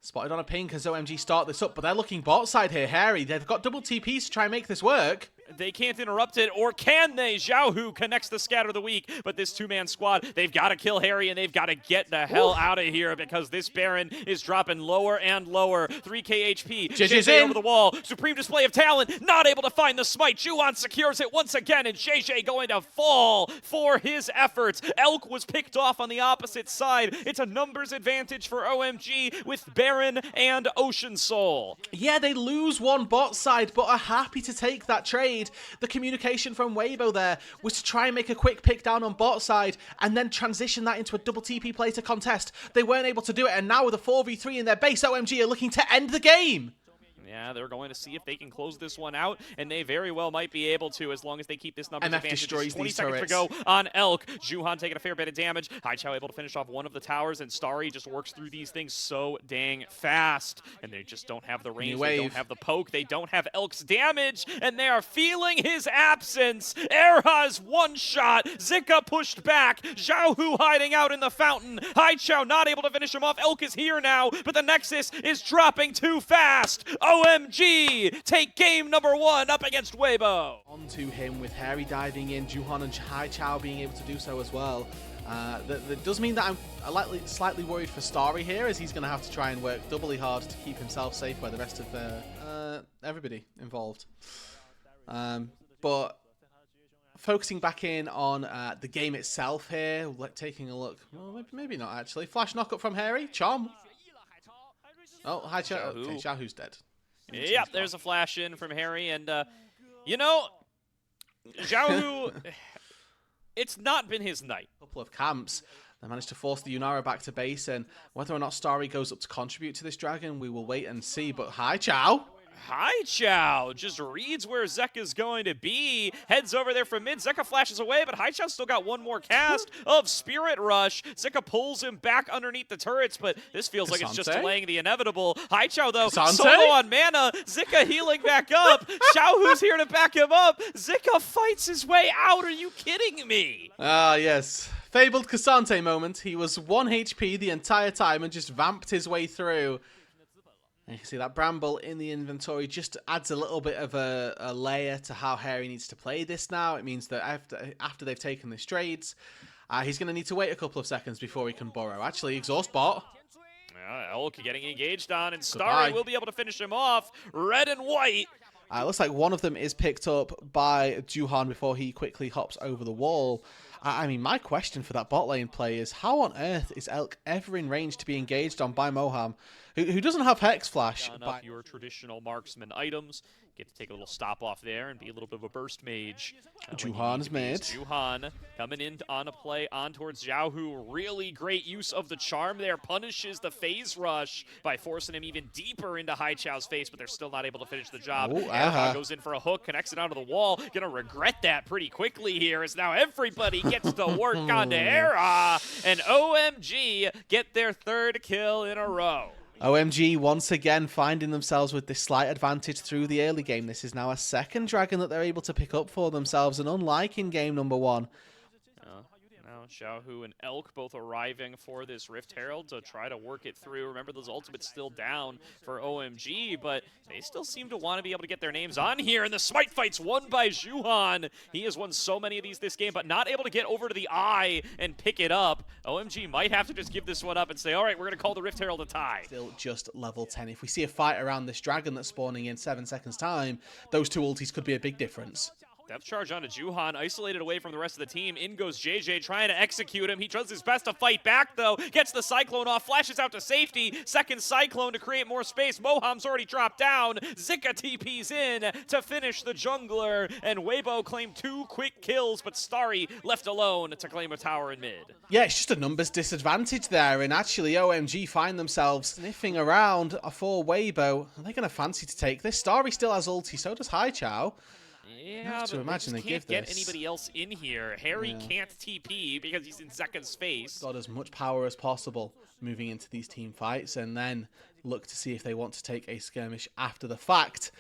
Spotted on a pink as OMG start this up, but they're looking bot side here. Harry, they've got double TPs to try and make this work. They can't interrupt it, or can they? Xiaohu connects the scatter of the week, but this 2-man squad, they've got to kill Harry, and they've got to get the hell out of here because this Baron is dropping lower and lower. 3k HP. JJ's JJ in. over the wall. Supreme display of talent. Not able to find the smite. Juhan secures it once again, and JJ going to fall for his efforts. Elk was picked off on the opposite side. It's a numbers advantage for OMG with Baron and Ocean Soul. Yeah, they lose one bot side, but are happy to take that trade. The communication from Weibo there was to try and make a quick pick down on bot side and then transition that into a double TP play to contest. They weren't able to do it, and now with a 4v3 in their base, OMG are looking to end the game. Yeah, they're going to see if they can close this one out, and they very well might be able to as long as they keep this numbers MF advantage. destroys 20 these seconds turrets. to go on Elk. Juhan taking a fair bit of damage. Haichao able to finish off one of the towers, and Starry just works through these things so dang fast. And they just don't have the range, they don't have the poke, they don't have Elk's damage, and they are feeling his absence. Erha's one shot. Zika pushed back. Xiaohu hiding out in the fountain. Haichao not able to finish him off. Elk is here now, but the Nexus is dropping too fast. OMG! Take game number 1 up against Weibo. On to him with Harry diving in, Juhan and Haichao being able to do so as well. That does mean that I'm slightly worried for Starry here, as he's going to have to try and work doubly hard to keep himself safe by the rest of everybody involved. But focusing back in on the game itself here, taking a look. Well, maybe not actually. Flash knockup from Harry. Chom. Oh, Haichao. Okay, Xiaohu's dead. Yep, there's a flash in from Harry, and, you know, Xiaohu, it's not been his night. Couple of camps. They managed to force the Yunara back to base, and whether or not Starry goes up to contribute to this dragon, we will wait and see. But Haichao. Haichao just reads where Zeka's going to be, heads over there from mid. Zeka flashes away, but Haichao's still got one more cast of Spirit Rush. Zeka pulls him back underneath the turrets, but this feels like it's just delaying the inevitable. Haichao, though, solo on mana. Zeka healing back up. Xiaohu's here to back him up. Zeka fights his way out. Are you kidding me? Ah, yes. Fabled Cassante moment. He was 1 HP the entire time and just vamped his way through. And you can see that Bramble in the inventory just adds a little bit of a layer to how Harry needs to play this now. It means that after they've taken this trades, he's going to need to wait a couple of seconds before he can borrow. Actually, exhaust bot. Elk getting engaged on, and Starry will be able to finish him off. Red and white. Looks like one of them is picked up by Juhan before he quickly hops over the wall. I mean, my question for that bot lane play is, how on earth is Elk ever in range to be engaged on by Moham, who doesn't have Hex Flash? Up your traditional marksman items. Get to take a little stop off there and be a little bit of a burst mage. Juhan's mid. Juhan coming in on a play on towards Xiaohu. Really great use of the charm there. Punishes the phase rush by forcing him even deeper into Haichao's face, but they're still not able to finish the job. Goes in for a hook, connects it onto the wall. Gonna regret that pretty quickly here, as now everybody gets to work onto Erha, and OMG get their 3rd kill in a row. OMG once again finding themselves with this slight advantage through the early game. This is now a 2nd dragon that they're able to pick up for themselves, and unlike in game number 1. Now Xiaohu and Elk both arriving for this Rift Herald to try to work it through. Remember, those ultimates still down for OMG, but they still seem to want to be able to get their names on here. And the smite fight's won by Juhan. He has won so many of these this game, but not able to get over to the eye and pick it up. OMG might have to just give this one up and say, all right, we're going to call the Rift Herald a tie. Still just level 10. If we see a fight around this dragon that's spawning in 7 seconds time, those 2 ultis could be a big difference. Depth charge onto Juhan, isolated away from the rest of the team. In goes JJ, trying to execute him. He does his best to fight back, though. Gets the Cyclone off, flashes out to safety. 2nd Cyclone to create more space. Moham's already dropped down. Zika TP's in to finish the jungler. And Weibo claimed 2 quick kills, but Starry left alone to claim a tower in mid. Yeah, it's just a numbers disadvantage there. And actually, OMG find themselves sniffing around for Weibo. Are they going to fancy to take this? Starry still has ulti, so does Haichao. Yeah, but imagine they can't get anybody else in here. Harry can't TP because he's in second space. Got as much power as possible moving into these team fights, and then look to see if they want to take a skirmish after the fact.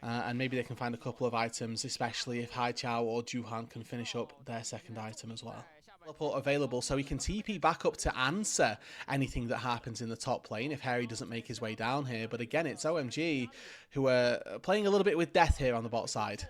And maybe they can find a couple of items, especially if Haichao or Juhan can finish up their 2nd item as well. Teleport available, so he can TP back up to answer anything that happens in the top lane if Harry doesn't make his way down here. But again, it's OMG who are playing a little bit with death here on the bot side.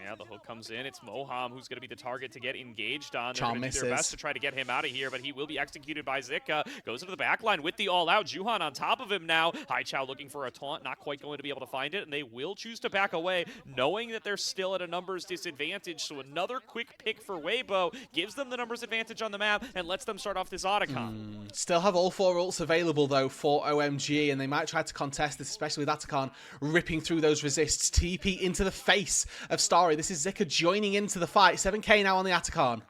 Yeah, the hook comes in. It's Moham who's going to be the target to get engaged on. They're Charm going to do their best to try to get him out of here, but he will be executed by Zika. Goes into the back line with the all-out. Juhan on top of him now. Haichao looking for a taunt, not quite going to be able to find it, and they will choose to back away, knowing that they're still at a numbers disadvantage. So another quick pick for Weibo gives them the numbers advantage on the map and lets them start off this Otacon. Still have all 4 ults available, though, for OMG, and they might try to contest this, especially with Otacon ripping through those resists. TP into the face of Starry. This is Zika joining into the fight. 7k now on the Otacon.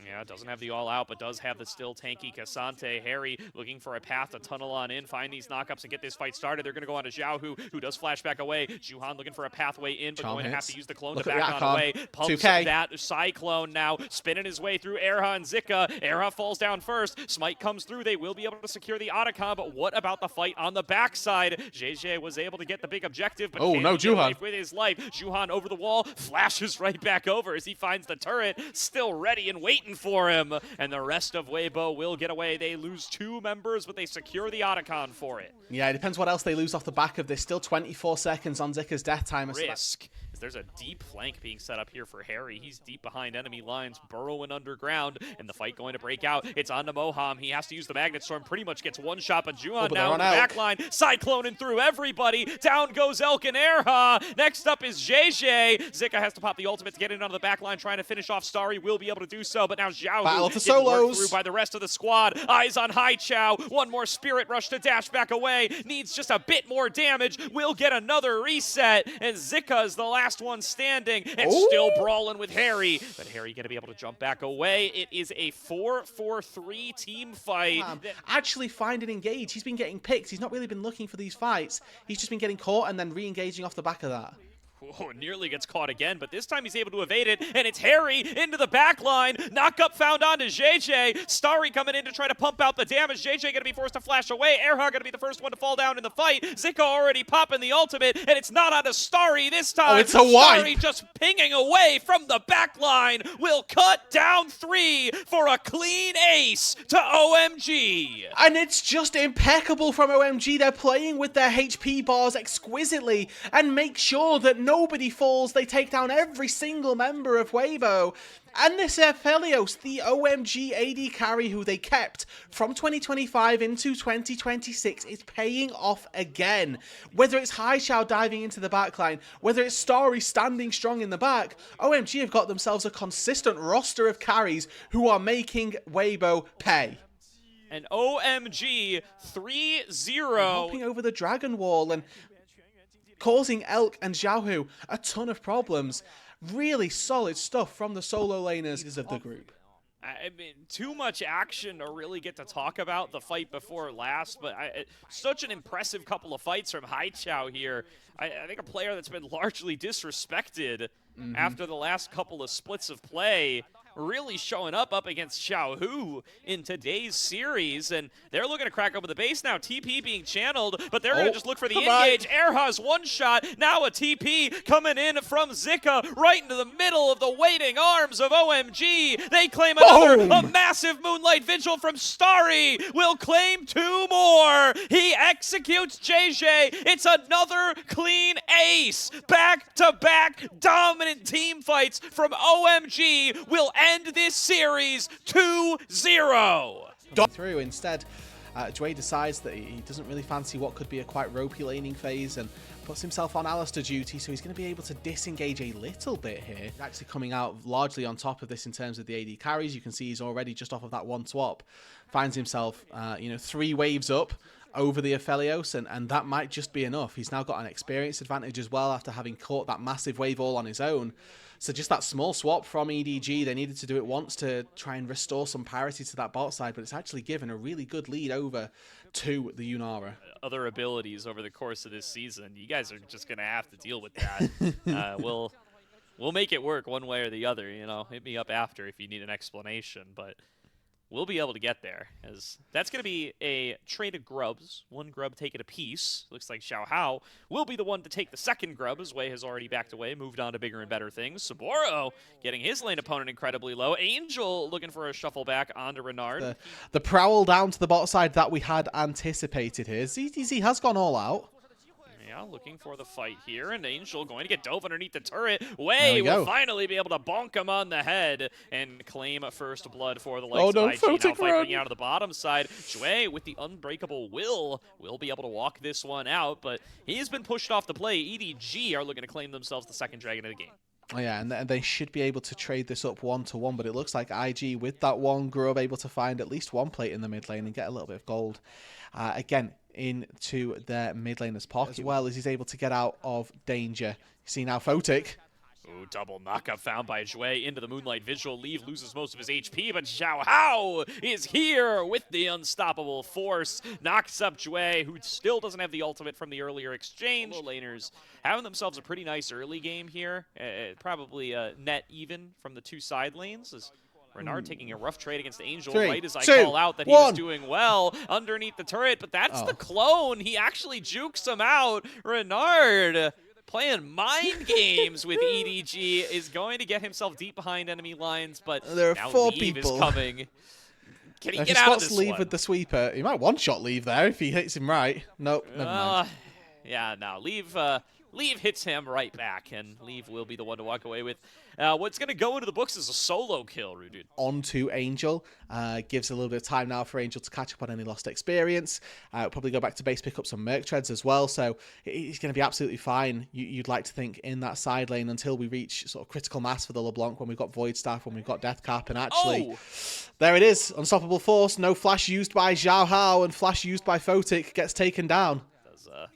Yeah, doesn't have the all-out, but does have the still tanky Cassante. Harry looking for a path to tunnel on in, find these knockups, and get this fight started. They're going to go on to Xiaohu, who does flash back away. Juhan looking for a pathway in, but going to have to use the clone to back on away. Pumps 2K. That Cyclone now, spinning his way through Erha and Zika. Erha falls down first. Smite comes through. They will be able to secure the Otacon, but what about the fight on the backside? JJ was able to get the big objective, but Juhan with his life. Juhan over the wall, flashes right back over as he finds the turret, still ready and waiting for him. And the rest of Weibo will get away. They lose 2 members, but they secure the Otacon for it. Yeah, it depends what else they lose off the back of this. Still 24 seconds on Zika's death timer. Risk. There's a deep flank being set up here for Harry. He's deep behind enemy lines, burrowing underground, and the fight going to break out. It's on to Moham. He has to use the Magnet Storm. Pretty much gets one shot, but Juhan now in the back line, cycloning through everybody. Down goes Elk and Erha. Next up is JJ. Zika has to pop the ultimate to get in onto the back line, trying to finish off Starry. Will be able to do so, but now Xiaohu getting worked through by the rest of the squad. Eyes on Haichao. One more Spirit Rush to dash back away. Needs just a bit more damage. Will get another reset, and Zika is the last one standing and still brawling with Harry, but Harry gonna be able to jump back away. It is a 4-4-3 team fight. Actually find and engage. He's been getting picked. He's not really been looking for these fights. He's just been getting caught and then re-engaging off the back of that. Oh, nearly gets caught again, but this time he's able to evade it, and it's Harry into the back line. Knock-up found onto JJ. Starry coming in to try to pump out the damage. JJ going to be forced to flash away. Erha going to be the first one to fall down in the fight. Zika already popping the ultimate, and it's not onto Starry this time. Oh, it's a wipe. Starry just pinging away from the back line will cut down 3 for a clean ace to OMG. And it's just impeccable from OMG. They're playing with their HP bars exquisitely and make sure that nobody falls. They take down every single member of Weibo. And this Aphelios, the OMG AD carry who they kept from 2025 into 2026, is paying off again. Whether it's Haichao diving into the backline, whether it's Starry standing strong in the back, OMG have got themselves a consistent roster of carries who are making Weibo pay. And OMG 3-0. Hopping over the Dragon Wall and causing Elk and Xiaohu a ton of problems. Really solid stuff from the solo laners of the group. I mean, too much action to really get to talk about the fight before last, but such an impressive couple of fights from Haichao here. I think a player that's been largely disrespected after the last couple of splits of play, really showing up against Xiaohu in today's series, and they're looking to crack open the base now. TP being channeled, but they're going to just look for the engage. Erha's one shot, now a TP coming in from Zika right into the middle of the waiting arms of OMG. They claim another, a massive Moonlight Vigil from Starry will claim 2 more. He executes JJ. It's another clean ace. Back-to-back dominant team fights from OMG will end this series 2-0. Through instead, Jway decides that he doesn't really fancy what could be a quite ropey laning phase and puts himself on Alistair duty, so he's going to be able to disengage a little bit here. He's actually coming out largely on top of this in terms of the AD carries. You can see he's already just off of that one swap. Finds himself, 3 waves up over the Aphelios, and that might just be enough. He's now got an experience advantage as well after having caught that massive wave all on his own. So just that small swap from EDG, they needed to do it once to try and restore some parity to that bot side, but it's actually given a really good lead over to the Yunara. Other abilities over the course of this season, you guys are just going to have to deal with that. We'll make it work one way or the other, hit me up after if you need an explanation, but we'll be able to get there, as that's going to be a trade of grubs. 1 grub taken a piece. Looks like Xiaohao will be the one to take the second grub, as Wei has already backed away, moved on to bigger and better things. Saburo getting his lane opponent incredibly low. Angel looking for a shuffle back onto Renard. The prowl down to the bot side that we had anticipated here. ZTZ has gone all out. Looking for the fight here, and Angel going to get dove underneath the turret. Wei will finally be able to bonk him on the head and claim first blood for the likes of IG. Now fighting out of the bottom side. Jway with the unbreakable will be able to walk this one out, but he's been pushed off the play. EDG are looking to claim themselves the second dragon of the game. Oh yeah, and they should be able to trade this up 1-to-1, but it looks like IG with that 1 grub able to find at least 1 plate in the mid lane and get a little bit of gold. Again, into their mid laner's pocket, as well as he's able to get out of danger. You see now Photic. Ooh, double knockup found by Jway into the Moonlight Vigil. Leave loses most of his HP, but Xiaohao is here with the unstoppable force. Knocks up Jway, who still doesn't have the ultimate from the earlier exchange. Laners having themselves a pretty nice early game here. Probably net even from the 2 side lanes. As Renard taking a rough trade against Angel right as I call out that he was doing well underneath the turret, but that's the clone. He actually jukes him out. Renard playing mind games with EDG is going to get himself deep behind enemy lines, but there are now 4 Leave people is coming. Can he if get he out spots of this Leave one? with the sweeper, he might one-shot Leave there if he hits him right. Nope, never mind. Yeah, no, Leave hits him right back, and Leave will be the one to walk away with. What's going to go into the books is a solo kill, Rudud. Onto Angel. Gives a little bit of time now for Angel to catch up on any lost experience. Probably go back to base, pick up some Merc Treads as well, so he's going to be absolutely fine, you'd like to think, in that side lane until we reach sort of critical mass for the LeBlanc, when we've got Void Staff, when we've got Death Cap, and actually, there it is, Unstoppable Force, no flash used by Xiaohao, and flash used by Photic gets taken down.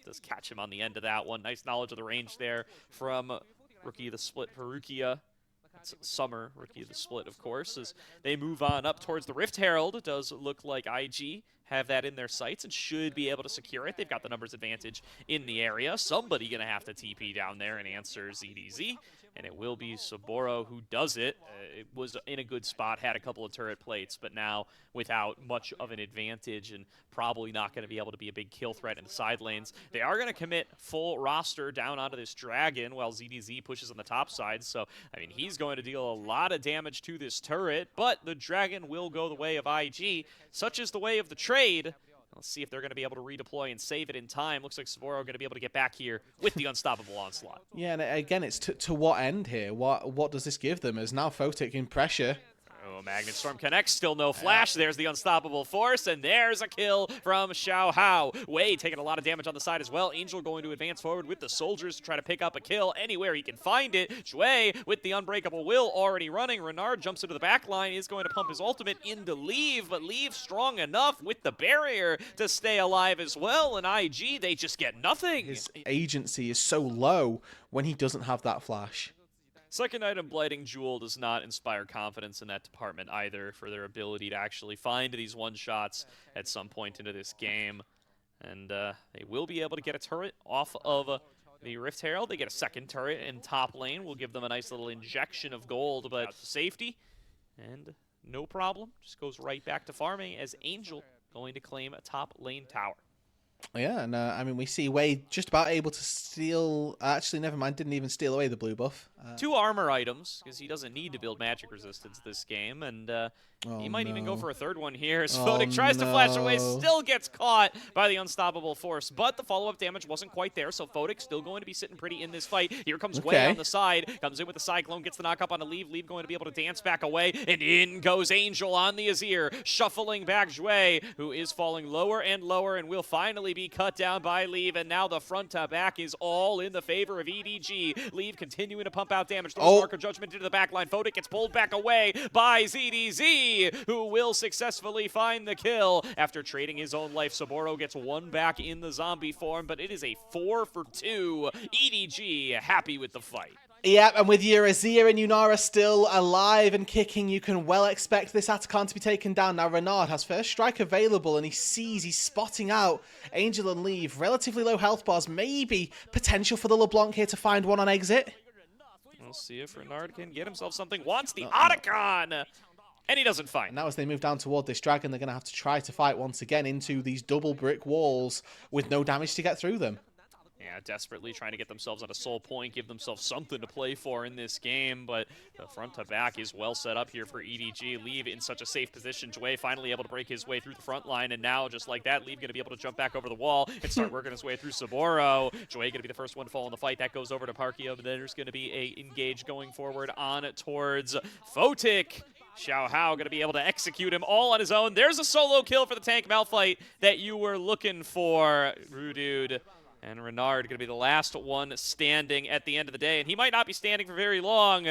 Does catch him on the end of that one. Nice knowledge of the range there from Rookie of the Split, Perukia. It's Summer, Rookie of the Split, of course, as they move on up towards the Rift Herald. It does look like IG have that in their sights and should be able to secure it. They've got the numbers advantage in the area. Somebody going to have to TP down there and answer ZDZ, and it will be Saburo who does it. It was in a good spot, had a couple of turret plates, but now without much of an advantage and probably not going to be able to be a big kill threat in the side lanes. They are going to commit full roster down onto this dragon while ZDZ pushes on the top side, so I mean he's going to deal a lot of damage to this turret, but the dragon will go the way of IG. Such is the way of the trade. Let's see if they're going to be able to redeploy and save it in time. Looks like Saboro going to be able to get back here with the unstoppable onslaught. Yeah, and again, it's to what end here? What does this give them? As now Photic in pressure. Oh, Magnet Storm connects, still no flash. There's the unstoppable force, and there's a kill from Xiao Hao. Wei taking a lot of damage on the side as well. Angel going to advance forward with the soldiers to try to pick up a kill anywhere he can find it. Shui with the unbreakable will already running. Renard jumps into the back line, is going to pump his ultimate into Leave, but Leave strong enough with the barrier to stay alive as well. And IG, they just get nothing. His agency is so low when he doesn't have that flash. Second item, Blighting Jewel, does not inspire confidence in that department either for their ability to actually find these one-shots at some point into this game. And they will be able to get a turret off of the Rift Herald. They get a second turret in top lane. Will give them a nice little injection of gold, but safety. And no problem. Just goes right back to farming as Angel going to claim a top lane tower. Yeah, and I mean, we see Wei just about able to steal... Actually, never mind, didn't even steal away the blue buff. 2 armor items, because he doesn't need to build magic resistance this game, and he might even go for a third one here. As Photic tries to flash away, still gets caught by the unstoppable force, but the follow-up damage wasn't quite there, so Photic still going to be sitting pretty in this fight. Here comes Wei on the side, comes in with the Cyclone, gets the knock up on a Leave. Leave going to be able to dance back away, and in goes Angel on the Azir, shuffling back Shui, who is falling lower and lower, and will finally be cut down by Leave, and now the front to back is all in the favor of EDG. Leave continuing to pump out damage. Throws Mark of Judgment into the backline. Photic gets pulled back away by ZDZ, who will successfully find the kill. After trading his own life, Saboro gets one back in the zombie form, but it is a 4 for 2. EDG happy with the fight. Yeah, and with your Azir and Yunara still alive and kicking, you can well expect this Atacant to be taken down. Now, Renard has first strike available, and he's spotting out Angel and Leave. Relatively low health bars, maybe potential for the LeBlanc here to find one on exit. We'll see if Renard can get himself something. Wants the Otacon! And he doesn't find. And now as they move down toward this dragon, they're going to have to try to fight once again into these double brick walls with no damage to get through them. Yeah, desperately trying to get themselves on a soul point, give themselves something to play for in this game, but the front to back is well set up here for EDG. Leave in such a safe position. Jue finally able to break his way through the front line, and now, just like that, Leave going to be able to jump back over the wall and start working his way through Saboro. Jue going to be the first one to fall in the fight. That goes over to Parkio, but then there's going to be a engage going forward on towards Photic. Xiao Hao going to be able to execute him all on his own. There's a solo kill for the tank Malphite that you were looking for, Rudude. And Renard going to be the last one standing at the end of the day. And he might not be standing for very long.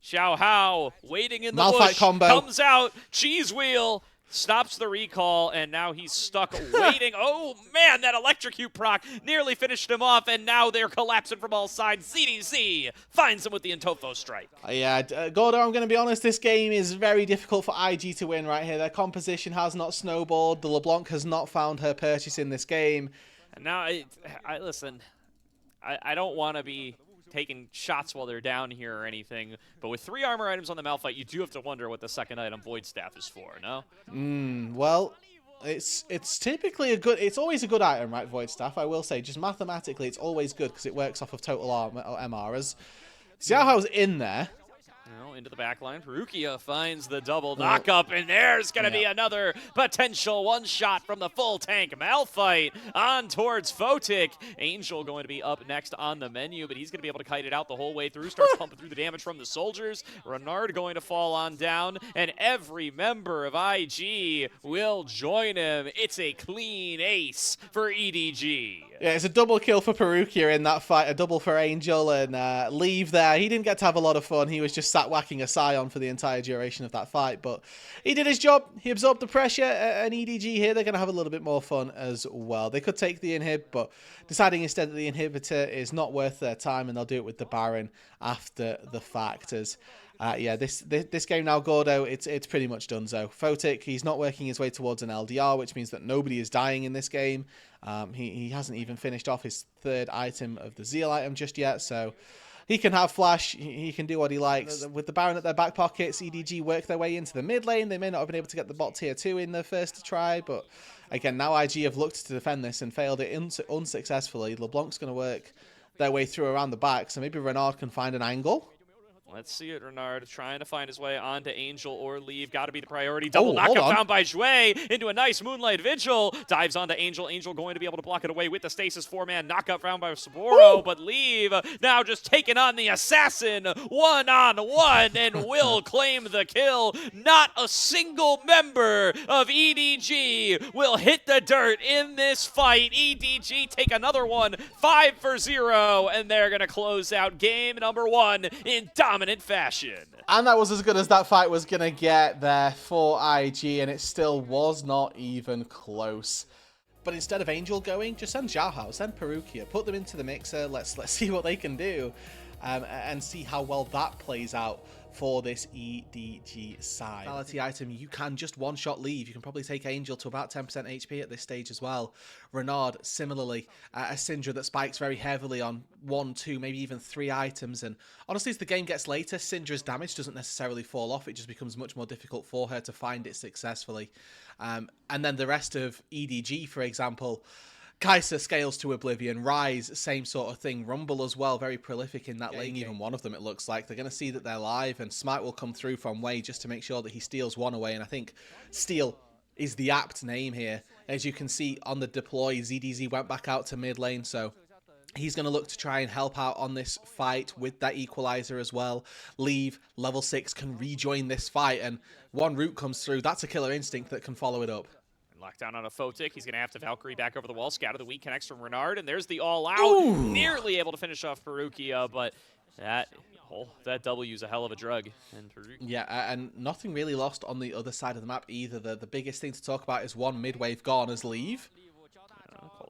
Xiao Hao waiting in the bush. Combo. Comes out. Cheese wheel. Stops the recall. And now he's stuck waiting. Oh, man, that electrocute proc nearly finished him off. And now they're collapsing from all sides. ZDZ finds him with the Intofo strike. Yeah, Gordo, I'm going to be honest. This game is very difficult for IG to win right here. Their composition has not snowballed. The LeBlanc has not found her purchase in this game. And now, listen, I don't want to be taking shots while they're down here or anything, but with 3 armor items on the Malphite, you do have to wonder what the second item, Void Staff, is for, no? Well, it's typically it's always a good item, right, Void Staff, I will say. Just mathematically, it's always good because it works off of total armor or MRs. Xiao Hao's in there. Into the back line. Perukia finds the double knock-up, and there's going to be another potential one-shot from the full tank Malphite on towards Photic. Angel going to be up next on the menu, but he's going to be able to kite it out the whole way through. Starts pumping through the damage from the soldiers. Renard going to fall on down, and every member of IG will join him. It's a clean ace for EDG. Yeah, it's a double kill for Perukia in that fight, a double for Angel, and Leave there. He didn't get to have a lot of fun. He was just sat whacking a Scion for the entire duration of that fight, but he did his job. He absorbed the pressure, and EDG here, they're going to have a little bit more fun as well. They could take the inhib, but deciding instead that the inhibitor is not worth their time, and they'll do it with the Baron after the fact. As yeah, this game now, Gordo, it's pretty much done. So Photic, he's not working his way towards an LDR, which means that nobody is dying in this game. He hasn't even finished off his 3rd item of the Zeal item just yet, so he can have flash, he can do what he likes. With the Baron at their back pockets, EDG work their way into the mid lane. They may not have been able to get the bot tier 2 in their first try, but again, now IG have looked to defend this and failed it unsuccessfully. LeBlanc's going to work their way through around the back, so maybe Renard can find an angle. Let's see it, Renard trying to find his way onto Angel or leave. Got to be the priority. Double hold knockup on. down by Jue into a nice Moonlight Vigil. Dives onto Angel. Angel going to be able to block it away with the Stasis 4-man knockup found by Saburo. But Leave now just taking on the Assassin one-on-one and will claim the kill. Not a single member of EDG will hit the dirt in this fight. EDG take another one, 5-0, and they're going to close out game number 1 in dominant fashion. And that was as good as that fight was going to get there for IG, and it still was not even close. But instead of Angel going, just send Xiaohao, send Perukia, put them into the mixer, let's see what they can do, and see how well that plays out for this EDG side. Vitality item, you can just one-shot leave. You can probably take Angel to about 10% HP at this stage as well. Renard, similarly, a Syndra that spikes very heavily on 1, 2, maybe even 3 items. And honestly, as the game gets later, Syndra's damage doesn't necessarily fall off. It just becomes much more difficult for her to find it successfully. And then the rest of EDG, for example, Kai'Sa scales to oblivion, Rise, same sort of thing, Rumble as well, very prolific in that lane, even one of them it looks like. They're going to see that they're live, and Smite will come through from Wei just to make sure that he steals one away, and I think steal is the apt name here. As you can see on the deploy, ZDZ went back out to mid lane, so he's going to look to try and help out on this fight with that equalizer as well. Leave, level 6, can rejoin this fight, and one route comes through. That's a killer instinct that can follow it up. Lockdown on a Photic. He's going to have to Valkyrie back over the wall. Scout of the week connects from Renard, and there's the all-out. Nearly able to finish off Perukia, but that W is a hell of a drug. And yeah, and nothing really lost on the other side of the map either. The biggest thing to talk about is one mid-wave gone as Leave.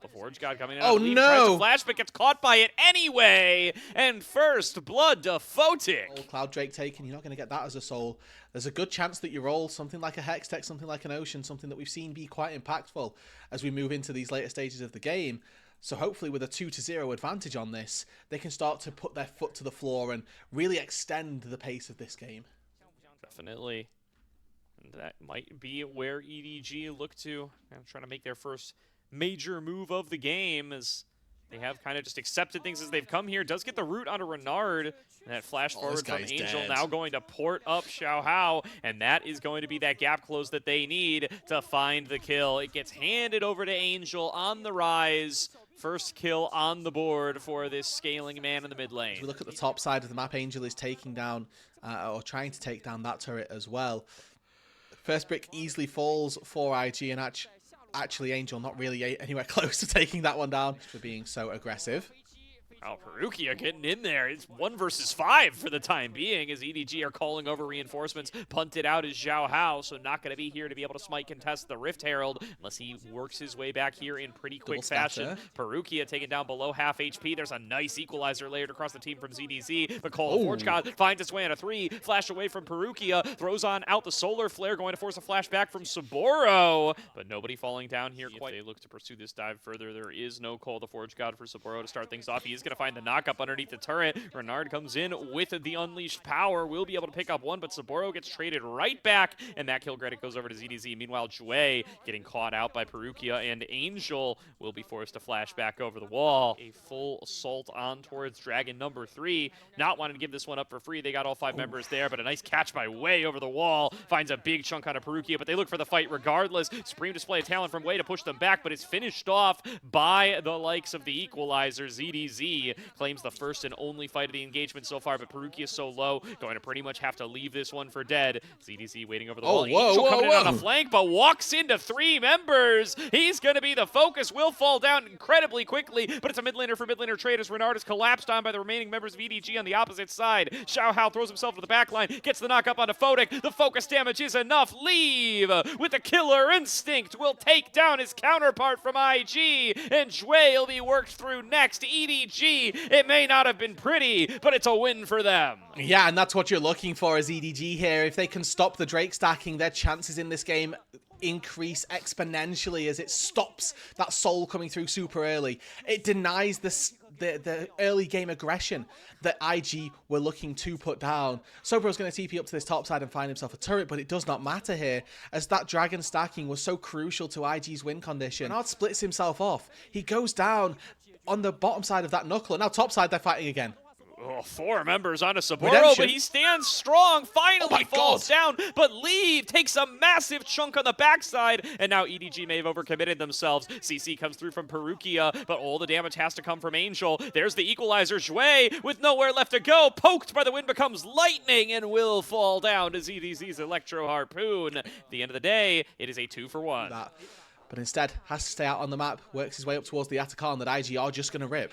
The Forge God coming in. Oh, Leave, no! Tries to flash, but gets caught by it anyway. And first blood to Photic. Cloud Drake taken. You're not going to get that as a soul. There's a good chance that you roll something like a Hextech, something like an Ocean, something that we've seen be quite impactful as we move into these later stages of the game. So hopefully with a 2-0 advantage on this, they can start to put their foot to the floor and really extend the pace of this game. Definitely. And that might be where EDG look to. Trying to make their first major move of the game, as they have kind of just accepted things as they've come here. Does get the root onto Renard, and that flash forward from Angel now going to port up Xiaohao, and that is going to be that gap close that they need to find the kill. It gets handed over to Angel on the Rise. First kill on the board for this scaling man in the mid lane. As we look at the top side of the map, Angel is taking down, or trying to take down that turret as well. First brick easily falls for IG, and actually Angel not really anywhere close to taking that one down for being so aggressive. Oh, Perukia getting in there. It's 1 versus 5 for the time being, as EDG are calling over reinforcements. Punted out is Xiaohao, so not going to be here to be able to smite contest the Rift Herald unless he works his way back here in pretty quick fashion. Perukia taken down below half HP. There's a nice equalizer layered across the team from ZDZ, but Call of Forge God finds its way on a 3. Flash away from Perukia, throws on out the Solar Flare, going to force a flash back from Saburo, but nobody falling down here quite. If they look to pursue this dive further, there is no Call of the Forge God for Saburo to start things off. He is going to find the knock-up underneath the turret. Renard comes in with the unleashed power. Will be able to pick up one, but Saburo gets traded right back, and that kill credit goes over to ZDZ. Meanwhile, Jue getting caught out by Perukia, and Angel will be forced to flash back over the wall. A full assault on towards Dragon number 3. Not wanting to give this one up for free. They got all 5 members there, but a nice catch by Wei over the wall. Finds a big chunk on a Perukia, but they look for the fight regardless. Supreme display of talent from Wei to push them back, but it's finished off by the likes of the equalizer. ZDZ claims the first and only fight of the engagement so far, but Perukia is so low, going to pretty much have to leave this one for dead. ZDZ waiting over the wall. Angel coming in on a flank, but walks into 3 members. He's going to be the focus. Will fall down incredibly quickly, but it's a mid laner for mid laner trade as Renard is collapsed on by the remaining members of EDG on the opposite side. Xiaohao throws himself to the back line, gets the knock up onto Photic. The focus damage is enough. Leave with a killer instinct will take down his counterpart from IG, and Jue will be worked through next. EDG, it may not have been pretty, but it's a win for them. Yeah, and that's what you're looking for as EDG here. If they can stop the Drake stacking, their chances in this game increase exponentially as it stops that soul coming through super early. It denies the early game aggression that IG were looking to put down. Sobero's going to TP up to this top side and find himself a turret, but it does not matter here, as that dragon stacking was so crucial to IG's win condition. Renard splits himself off. He goes down on the bottom side of that knuckle, and now top side they're fighting again. Oh, 4 members onto Saburo, Redemption. but he stands strong. Finally falls God. down, but Leave takes a massive chunk on the backside, and now EDG may have overcommitted themselves. CC comes through from Perukia, but all the damage has to come from Angel. There's the equalizer. Zhui, with nowhere left to go, poked by the wind, becomes lightning and will fall down to ZDZ's Electro Harpoon. At the end of the day, it is a 2-for-1. But instead, has to stay out on the map, works his way up towards the Atacon that IG are just going to rip.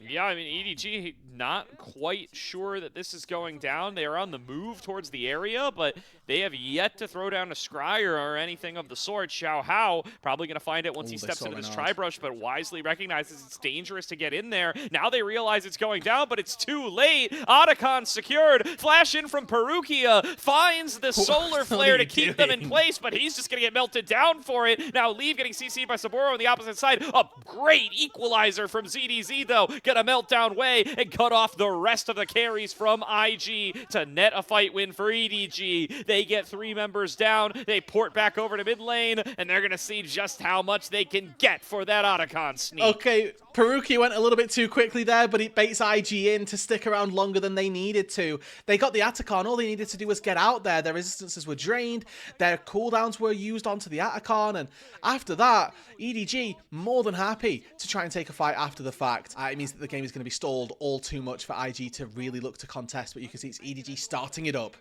Yeah, I mean, EDG not quite sure that this is going down. They are on the move towards the area, but they have yet to throw down a scryer or anything of the sort. Xiao Hao probably going to find it once he steps into this tri-brush, but wisely recognizes it's dangerous to get in there. Now they realize it's going down, but it's too late. Otacon secured. Flash in from Perukia. Finds the solar flare to keep them in place, but he's just going to get melted down for it. Now Leave getting CC'd by Saburo on the opposite side. A great equalizer from ZDZ, though. Get a meltdown way and cut off the rest of the carries from IG to net a fight win for EDG. They get 3 members down. They port back over to mid lane, and they're going to see just how much they can get for that Otacon sneak. Okay, Perukia went a little bit too quickly there, but it baits IG in to stick around longer than they needed to. They got the Atacon. All they needed to do was get out there. Their resistances were drained. Their cooldowns were used onto the Atacon. And after that, EDG more than happy to try and take a fight after the fact. It means that the game is going to be stalled all too much for IG to really look to contest. But you can see it's EDG starting it up.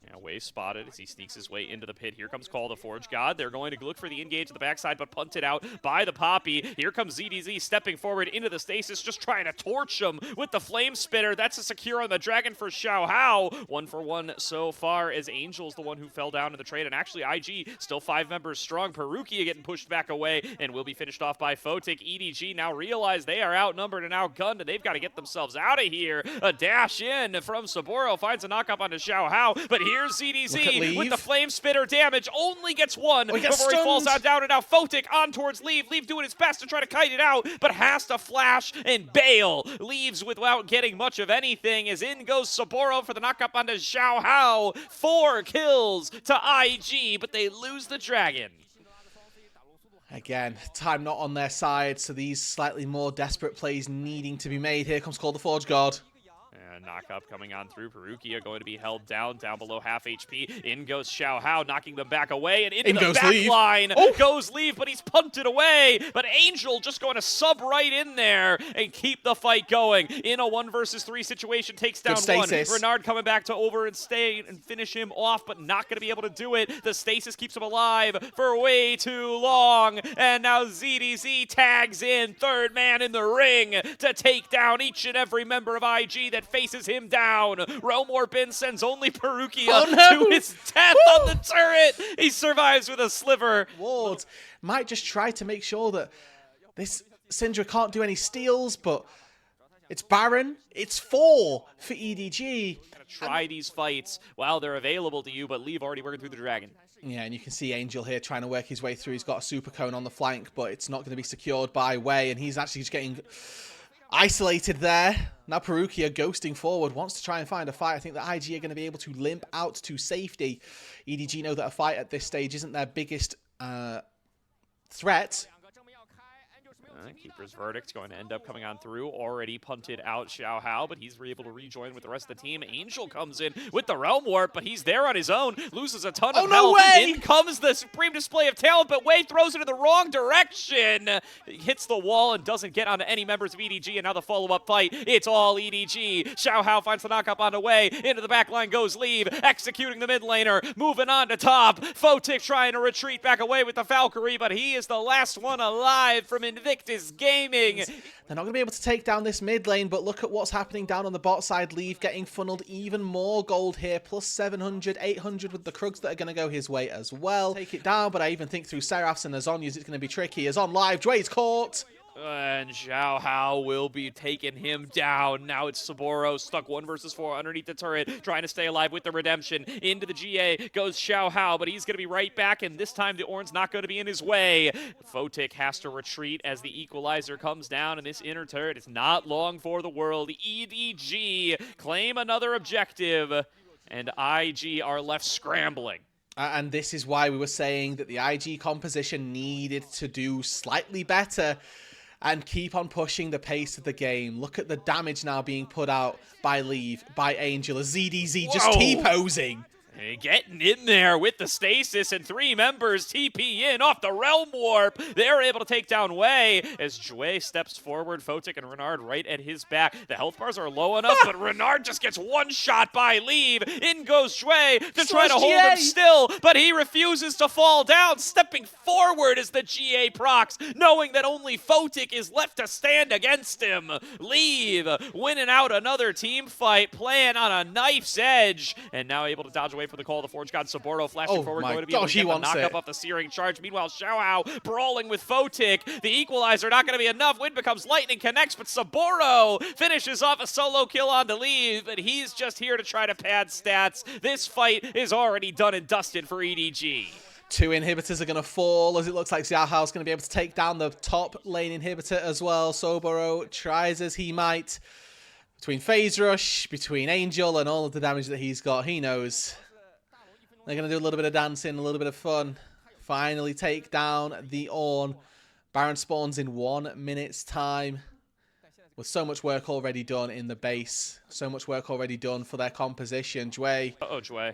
Yeah, Wave spotted as he sneaks his way into the pit. Here comes Call the Forge God. They're going to look for the engage to the backside, but punted out by the Poppy. Here comes ZDZ stepping forward into the stasis, just trying to torch him with the Flame Spitter. That's a secure on the Dragon for Xiao Hao. 1-for-1 so far, as Angel's the one who fell down in the trade. And actually, IG still 5 members strong. Perukia getting pushed back away and will be finished off by Photic. EDG now realize they are outnumbered and outgunned, and they've got to get themselves out of here. A dash in from Saburo finds a knock-up onto Xiao Hao, but here's ZDZ with the Flame Spitter damage. Only gets one before he falls out down, and now Photic on towards Leave. Leave doing his best to try to kite it out, but has to flash and bail. Leaves without getting much of anything, as in goes Saburo for the knock-up onto Xiao Hao. 4 kills to IG, but they lose the Dragon. Again, time not on their side, so these slightly more desperate plays needing to be made. Here comes Call the Forge God. Knock-up coming on through. Perukia going to be held down below half HP. In goes Xiao Hao, knocking them back away, and into the back line goes Leave, but he's punted away. But Angel just going to sub right in there and keep the fight going. In a 1 versus 3 situation, takes down 1. Renard coming back to over and stay and finish him off, but not going to be able to do it. The stasis keeps him alive for way too long. And now ZDZ tags in, 3rd man in the ring to take down each and every member of IG that faces him down. Realm Warp in sends only Perukia to his death on the turret. He survives with a sliver. Ward might just try to make sure that this Syndra can't do any steals, but it's Baron. It's 4 for EDG. Try these fights while they're available to you, but Leave already working through the Dragon. Yeah, and you can see Angel here trying to work his way through. He's got a super cone on the flank, but it's not going to be secured by Wei, and he's actually just getting isolated there. Now Perukia ghosting forward, wants to try and find a fight. I think that IG are going to be able to limp out to safety. EDG know that a fight at this stage isn't their biggest threat. Keeper's Verdict's going to end up coming on through. Already punted out Xiao Hao, but he's able to rejoin with the rest of the team. Angel comes in with the Realm Warp, but he's there on his own. Loses a ton of health. In comes the supreme display of talent, but Wei throws it in the wrong direction. Hits the wall and doesn't get onto any members of EDG, and now the follow-up fight. It's all EDG. Xiao Hao finds the knock-up on the Wei. Into the back line goes Leave, executing the mid laner. Moving on to top. Photic trying to retreat back away with the Valkyrie, but he is the last one alive from Invictus Gaming. They're not going to be able to take down this mid lane, but look at what's happening down on the bot side. Leave getting funneled even more gold here, plus 700, 800 with the Krugs that are going to go his way as well. Take it down, but I even think through Seraphs and Azonyas it's going to be tricky. As on live, Dway's caught. And Xiao Hao will be taking him down. Now it's Saburo stuck 1 versus 4 underneath the turret, trying to stay alive with the redemption. Into the GA goes Xiao Hao, but he's going to be right back, and this time the Ornn's not going to be in his way. Photic has to retreat as the equalizer comes down, and this inner turret is not long for the world. EDG claim another objective, and IG are left scrambling. And this is why we were saying that the IG composition needed to do slightly better. and keep on pushing the pace of the game. Look at the damage now being put out by Leave, by Angel, as ZDZ just T-posing. Getting in there with the stasis, and 3 members TP in off the Realm Warp. They're able to take down Wei as Jue steps forward. Photic and Renard right at his back. The health bars are low enough, but Renard just gets one shot by Leave. In goes Jue to try to hold him still, but he refuses to fall down, stepping forward as the GA procs, knowing that only Photic is left to stand against him. Leave winning out another team fight, playing on a knife's edge, and now able to dodge away for the call. The Forge God Saburo flashing forward, going to be able to get the knock-up off the Searing Charge. Meanwhile, Xiaohao brawling with Photic. The equalizer not going to be enough. Win becomes Lightning connects, but Saburo finishes off a solo kill on the Leave, but he's just here to try to pad stats. This fight is already done and dusted for EDG. 2 inhibitors are going to fall, as it looks like Xiaohao's going to be able to take down the top lane inhibitor as well. Saburo tries as he might. Between Phase Rush, between Angel, and all of the damage that he's got, he knows. They're going to do a little bit of dancing, a little bit of fun. Finally take down the Ornn. Baron spawns in 1 minute's time. With so much work already done in the base. So much work already done for their composition. Jue. Uh-oh, Jue.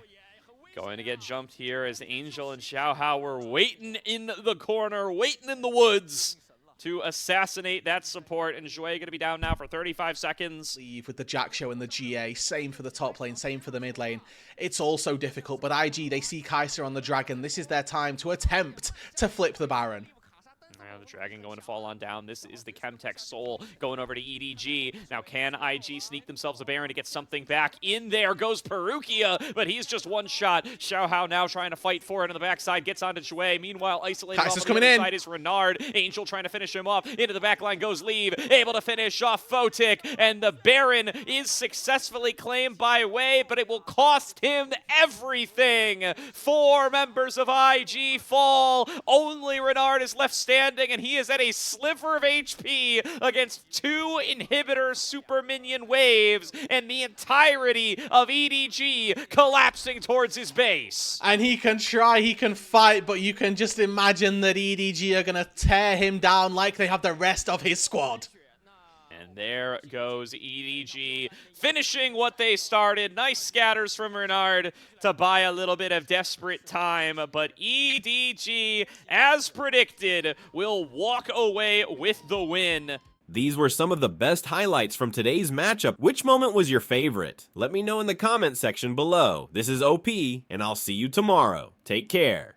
Going to get jumped here as Angel and Xiaohao were waiting in the corner, waiting in the woods to assassinate that support, and Jue going to be down now for 35 seconds. Leave with the Jack Show and the GA, same for the top lane, same for the mid lane. It's also difficult, but IG, they see Kai'Sa on the Dragon. This is their time to attempt to flip the Baron. The Dragon going to fall on down. This is the Chemtech Soul going over to EDG. Now, can IG sneak themselves a Baron to get something back? In there goes Perukia, but he's just one shot. Xiaohao now trying to fight for it on the backside, gets onto Jue. Meanwhile, isolated off on the other side is Renard. Angel trying to finish him off. Into the back line goes Leave, able to finish off Photic, and the Baron is successfully claimed by Wei, but it will cost him everything. 4 members of IG fall. Only Renard is left standing, and he is at a sliver of HP against 2 inhibitor super minion waves, and the entirety of EDG collapsing towards his base. And he can try, he can fight, but you can just imagine that EDG are going to tear him down like they have the rest of his squad. And there goes EDG, finishing what they started. Nice scatters from Renard to buy a little bit of desperate time, but EDG, as predicted, will walk away with the win. These were some of the best highlights from today's matchup. Which moment was your favorite? Let me know in the comment section below. This is OP, and I'll see you tomorrow. Take care.